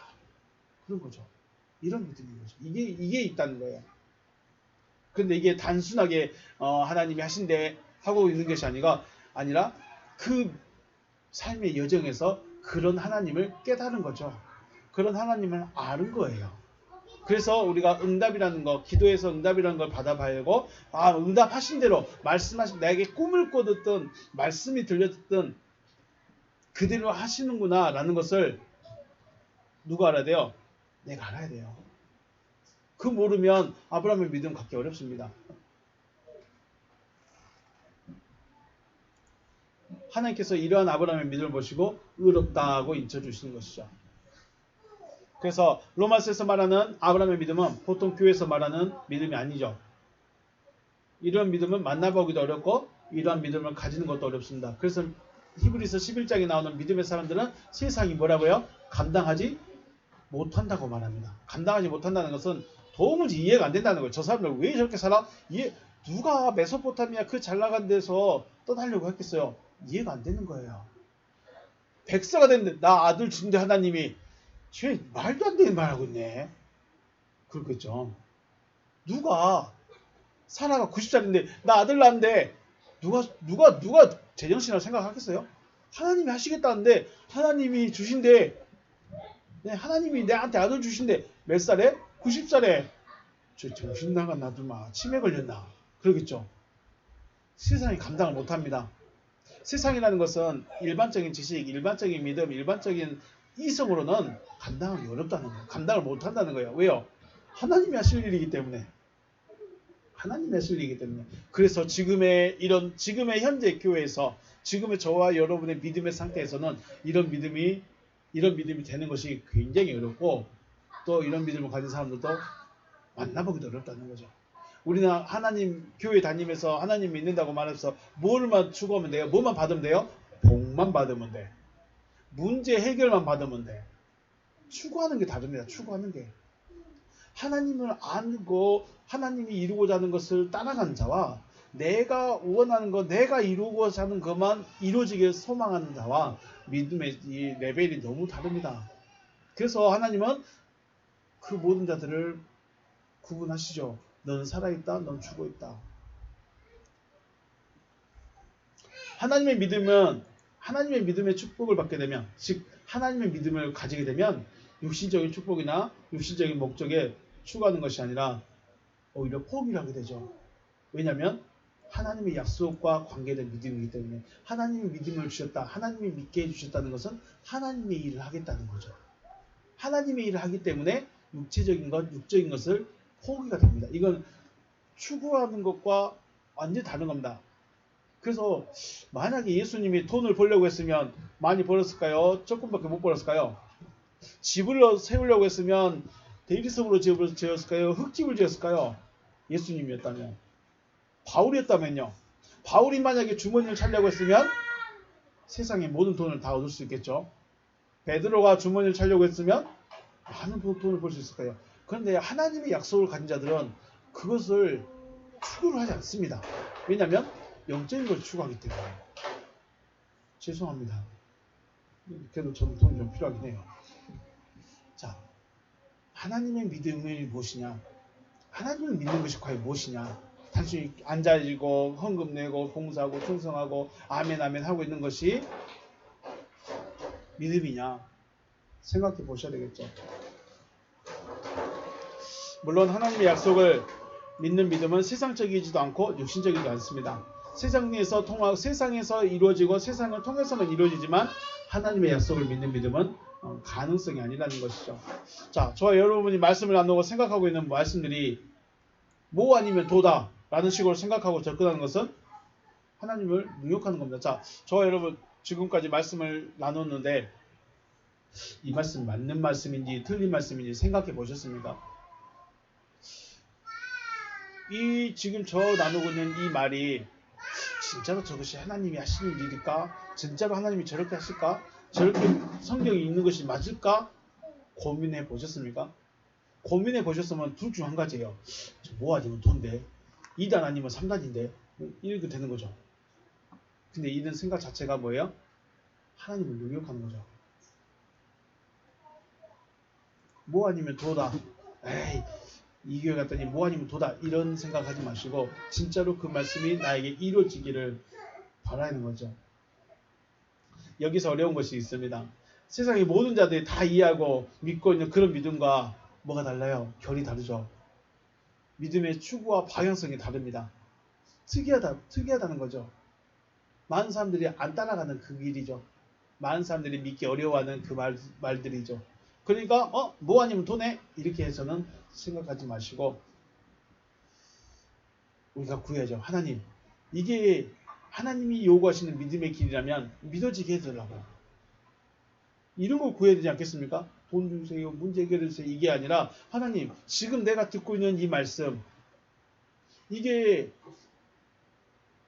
Speaker 1: 그런 거죠. 이런 믿음인 거죠. 이게 있다는 거예요. 그런데 이게 단순하게 하나님이 하신대 하고 있는 것이 아니라 그 삶의 여정에서 그런 하나님을 깨달은 거죠. 그런 하나님을 아는 거예요. 그래서 우리가 응답이라는 거, 기도에서 응답이라는 걸 받아봐야 하고, 응답하신 대로 말씀하신, 나에게 꿈을 꿔듣던 말씀이 들려듣던 그대로 하시는구나 라는 것을 누가 알아야 돼요? 내가 알아야 돼요. 그 모르면 아브라함의 믿음 갖기 어렵습니다. 하나님께서 이러한 아브라함의 믿음을 보시고 의롭다고 인쳐주시는 것이죠. 그래서 로마서에서 말하는 아브라함의 믿음은 보통 교회에서 말하는 믿음이 아니죠. 이런 믿음은 만나보기도 어렵고 이러한 믿음을 가지는 것도 어렵습니다. 그래서 히브리서 11장에 나오는 믿음의 사람들은 세상이 뭐라고요? 감당하지 못한다고 말합니다. 감당하지 못한다는 것은 도무지 이해가 안 된다는 거예요. 저 사람들 왜 저렇게 살아? 누가 메소포타미아 그 잘 나간 데서 떠나려고 했겠어요? 이해가 안 되는 거예요. 백세가 됐는데 나 아들 준대 하나님이 쟤 말도 안 되는 말 하고 있네. 그렇겠죠. 누가 사라가 90살인데 나 아들 낳는데 누가 제정신이라고 생각하겠어요? 하나님이 하시겠다는데 하나님이 주신데 하나님이 내한테 아들 주신데 몇 살에? 90살에 저 정신 나간 나들마 치매 걸렸나? 그러겠죠. 세상이 감당을 못합니다. 세상이라는 것은 일반적인 지식, 일반적인 믿음, 일반적인 이성으로는 감당하기 어렵다는 거예요. 감당을 못한다는 거예요. 왜요? 하나님이 하실 일이기 때문에. 하나님이 하실 일이기 때문에. 그래서 지금의 현재 교회에서 지금의 저와 여러분의 믿음의 상태에서는 이런 믿음이 되는 것이 굉장히 어렵고 또 이런 믿음을 가진 사람들도 만나보기도 어렵다는 거죠. 우리는 하나님 교회 다니면서 하나님 믿는다고 말해서 뭘만 추구하면 돼요? 뭐만 받으면 돼요? 복만 받으면 돼. 문제 해결만 받으면 돼. 추구하는 게 다릅니다. 추구하는 게. 하나님을 알고 하나님이 이루고자 하는 것을 따라가는 자와 내가 원하는 거, 내가 이루고자 하는 것만 이루어지길 소망하는 자와 믿음의 이 레벨이 너무 다릅니다. 그래서 하나님은 그 모든 자들을 구분하시죠. 너는 살아있다, 너는 죽어있다. 하나님의 믿음의 축복을 받게 되면, 즉 하나님의 믿음을 가지게 되면 육신적인 축복이나 육신적인 목적에 추구하는 것이 아니라 오히려 포기를 하게 되죠. 왜냐하면 하나님의 약속과 관계된 믿음이기 때문에 하나님이 믿음을 주셨다, 하나님이 믿게 해주셨다는 것은 하나님의 일을 하겠다는 거죠. 하나님의 일을 하기 때문에 육적인 것을 포기가 됩니다. 이건 추구하는 것과 완전히 다른 겁니다. 그래서 만약에 예수님이 돈을 벌려고 했으면 많이 벌었을까요? 조금밖에 못 벌었을까요? 집을 세우려고 했으면 대리석으로 집을 지었을까요? 흙집을 지었을까요? 예수님이었다면. 바울이었다면요. 바울이 만약에 주머니를 차려고 했으면 세상의 모든 돈을 다 얻을 수 있겠죠. 베드로가 주머니를 차려고 했으면 많은 돈을 벌 수 있을 거예요. 그런데 하나님의 약속을 가진 자들은 그것을 추구를 하지 않습니다. 왜냐하면 영적인 걸 추구하기 때문에. 죄송합니다. 그래도 저는 돈이 좀 필요하긴 해요. 자, 하나님의 믿음이 무엇이냐? 하나님을 믿는 것이 과연 무엇이냐? 단순히 앉아있고 헌금 내고 봉사하고 충성하고 아멘 아멘 하고 있는 것이 믿음이냐? 생각해 보셔야 되겠죠. 물론 하나님의 약속을 믿는 믿음은 세상적이지도 않고 육신적이지도 않습니다. 세상에서 이루어지고 세상을 통해서만 이루어지지만 하나님의 약속을 믿는 믿음은 가능성이 아니라는 것이죠. 자, 저와 여러분이 말씀을 나누고 생각하고 있는 말씀들이 뭐 아니면 도다 라는 식으로 생각하고 접근하는 것은 하나님을 능욕하는 겁니다. 자, 저와 여러분 지금까지 말씀을 나눴는데 이 말씀 맞는 말씀인지 틀린 말씀인지 생각해 보셨습니까? 지금 저 나누고 있는 이 말이 진짜로 저것이 하나님이 하시는 일일까? 진짜로 하나님이 저렇게 하실까? 저렇게 성경이 있는 것이 맞을까? 고민해 보셨습니까? 고민해 보셨으면 둘 중 한 가지예요. 뭐 하지면 돈데 2단 아니면 3단인데 이렇게 되는 거죠. 근데 이런 생각 자체가 뭐예요? 하나님을 능욕하는 거죠. 뭐 아니면 도다. 에이, 이 교회 갔더니 뭐 아니면 도다. 이런 생각하지 마시고 진짜로 그 말씀이 나에게 이루어지기를 바라는 거죠. 여기서 어려운 것이 있습니다. 세상의 모든 자들이 다 이해하고 믿고 있는 그런 믿음과 뭐가 달라요? 결이 다르죠. 믿음의 추구와 방향성이 다릅니다. 특이하다는 거죠. 많은 사람들이 안 따라가는 그 길이죠. 많은 사람들이 믿기 어려워하는 그 말들이죠. 그러니까 뭐 아니면 돈에 이렇게 해서는 생각하지 마시고 우리가 구해야죠. 하나님, 이게 하나님이 요구하시는 믿음의 길이라면 믿어지게 해달라고. 이런 걸 구해야 되지 않겠습니까? 돈 주세요, 문제 해결해 주세요, 이게 아니라 하나님 지금 내가 듣고 있는 이 말씀, 이게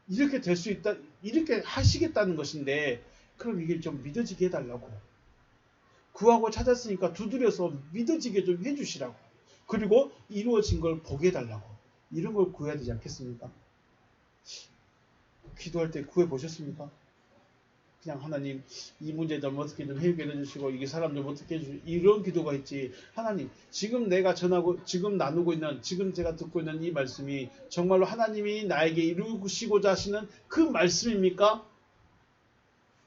Speaker 1: 이렇게 될 수 있다, 이렇게 하시겠다는 것인데 그럼 이게 좀 믿어지게 해달라고. 구하고 찾았으니까 두드려서 믿어지게 좀 해주시라고. 그리고 이루어진 걸 보게 해달라고. 이런 걸 구해야 되지 않겠습니까? 기도할 때 구해 보셨습니까? 그냥 하나님 이 문제 좀 어떻게 좀 해결해 주시고 이게 사람 좀 어떻게 해주시고 이런 기도가 있지. 하나님 지금 내가 전하고 지금 나누고 있는 지금 제가 듣고 있는 이 말씀이 정말로 하나님이 나에게 이루시고자 하시는 그 말씀입니까?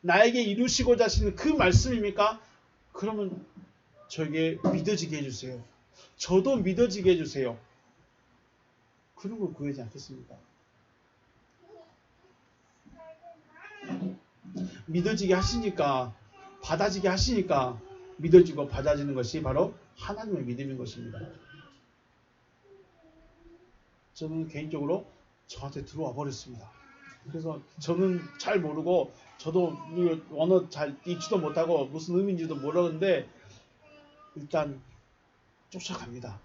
Speaker 1: 나에게 이루시고자 하시는 그 말씀입니까? 그러면 저에게 믿어지게 해주세요. 저도 믿어지게 해주세요. 그런 걸 구하지 않겠습니까? 믿어지게 하시니까, 받아지게 하시니까 믿어지고 받아지는 것이 바로 하나님의 믿음인 것입니다. 저는 개인적으로 저한테 들어와 버렸습니다. 그래서 저는 잘 모르고 저도 언어 잘 읽지도 못하고 무슨 의미인지도 모르는데 일단 쫓아갑니다.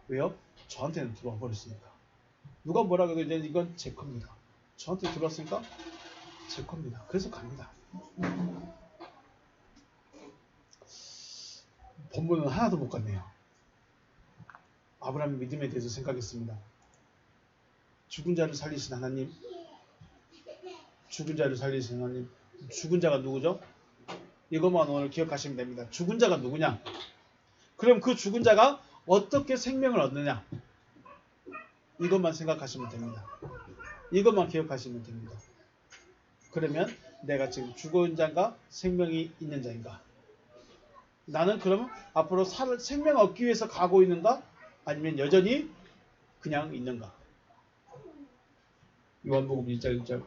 Speaker 1: 왜요? 저한테는 들어와 버렸으니까. 누가 뭐라 그래도 이제 이건 제 겁니다. 저한테 들어왔으니까 제 겁니다. 그래서 갑니다. 본문은 하나도 못 갔네요. 아브라함의 믿음에 대해서 생각했습니다. 죽은 자를 살리신 하나님, 죽은 자를 살리신 하나님. 죽은 자가 누구죠? 이것만 오늘 기억하시면 됩니다. 죽은 자가 누구냐? 그럼 그 죽은 자가 어떻게 생명을 얻느냐? 이것만 생각하시면 됩니다. 이것만 기억하시면 됩니다. 그러면 내가 지금 죽은 자인가 생명이 있는 자인가? 나는 그러면 앞으로 생명 얻기 위해서 가고 있는가? 아니면 여전히 그냥 있는가? 요한복음 1장 1절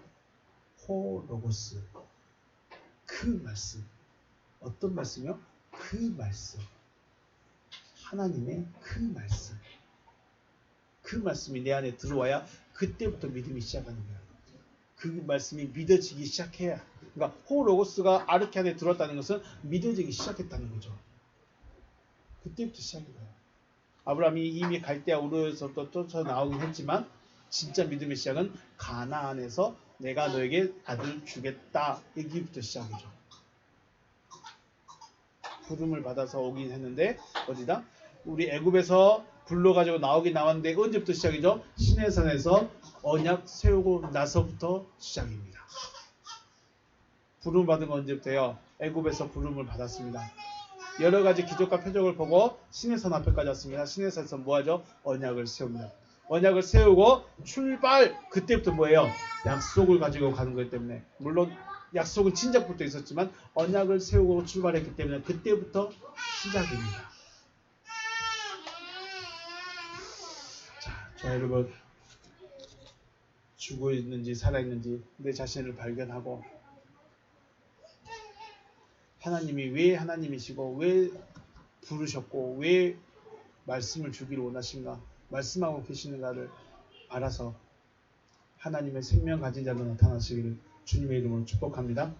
Speaker 1: 호로고스, 그 말씀. 어떤 말씀이요? 그 말씀. 하나님의 그 말씀. 그 말씀이 내 안에 들어와야 그때부터 믿음이 시작하는 거예요. 그 말씀이 믿어지기 시작해야. 그러니까 호로고스가 아르케 안에 들어왔다는 것은 믿어지기 시작했다는 거죠. 그때부터 시작인 거예요. 아브라함이 이미 갈대아 우르에서부터 쫓아나오긴 했지만 진짜 믿음의 시작은 가나안에서 내가 너에게 아들 주겠다 얘기부터 시작이죠. 부름을 받아서 오긴 했는데 어디다? 우리 애굽에서 불러가지고 나왔는데 언제부터 시작이죠? 시내산에서 언약 세우고 나서부터 시작입니다. 부름 받은 건 언제부터요? 애굽에서 부름을 받았습니다. 여러 가지 기적과 표적을 보고 시내산 앞에까지 왔습니다. 시내산에서 뭐하죠? 언약을 세웁니다. 언약을 세우고 출발! 그때부터 뭐예요? 약속을 가지고 가는 거기 때문에 물론 약속은 친작부터 있었지만 언약을 세우고 출발했기 때문에 그때부터 시작입니다. 자, 여러분 죽어 있는지 살아있는지 내 자신을 발견하고 하나님이 왜 하나님이시고 왜 부르셨고 왜 말씀을 주기를 원하신가 말씀하고 계시는가를 알아서 하나님의 생명 가진 자로 나타나시기를 주님의 이름으로 축복합니다.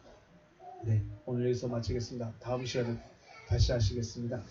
Speaker 1: 네, 오늘 여기서 마치겠습니다. 다음 시간에 다시 하시겠습니다.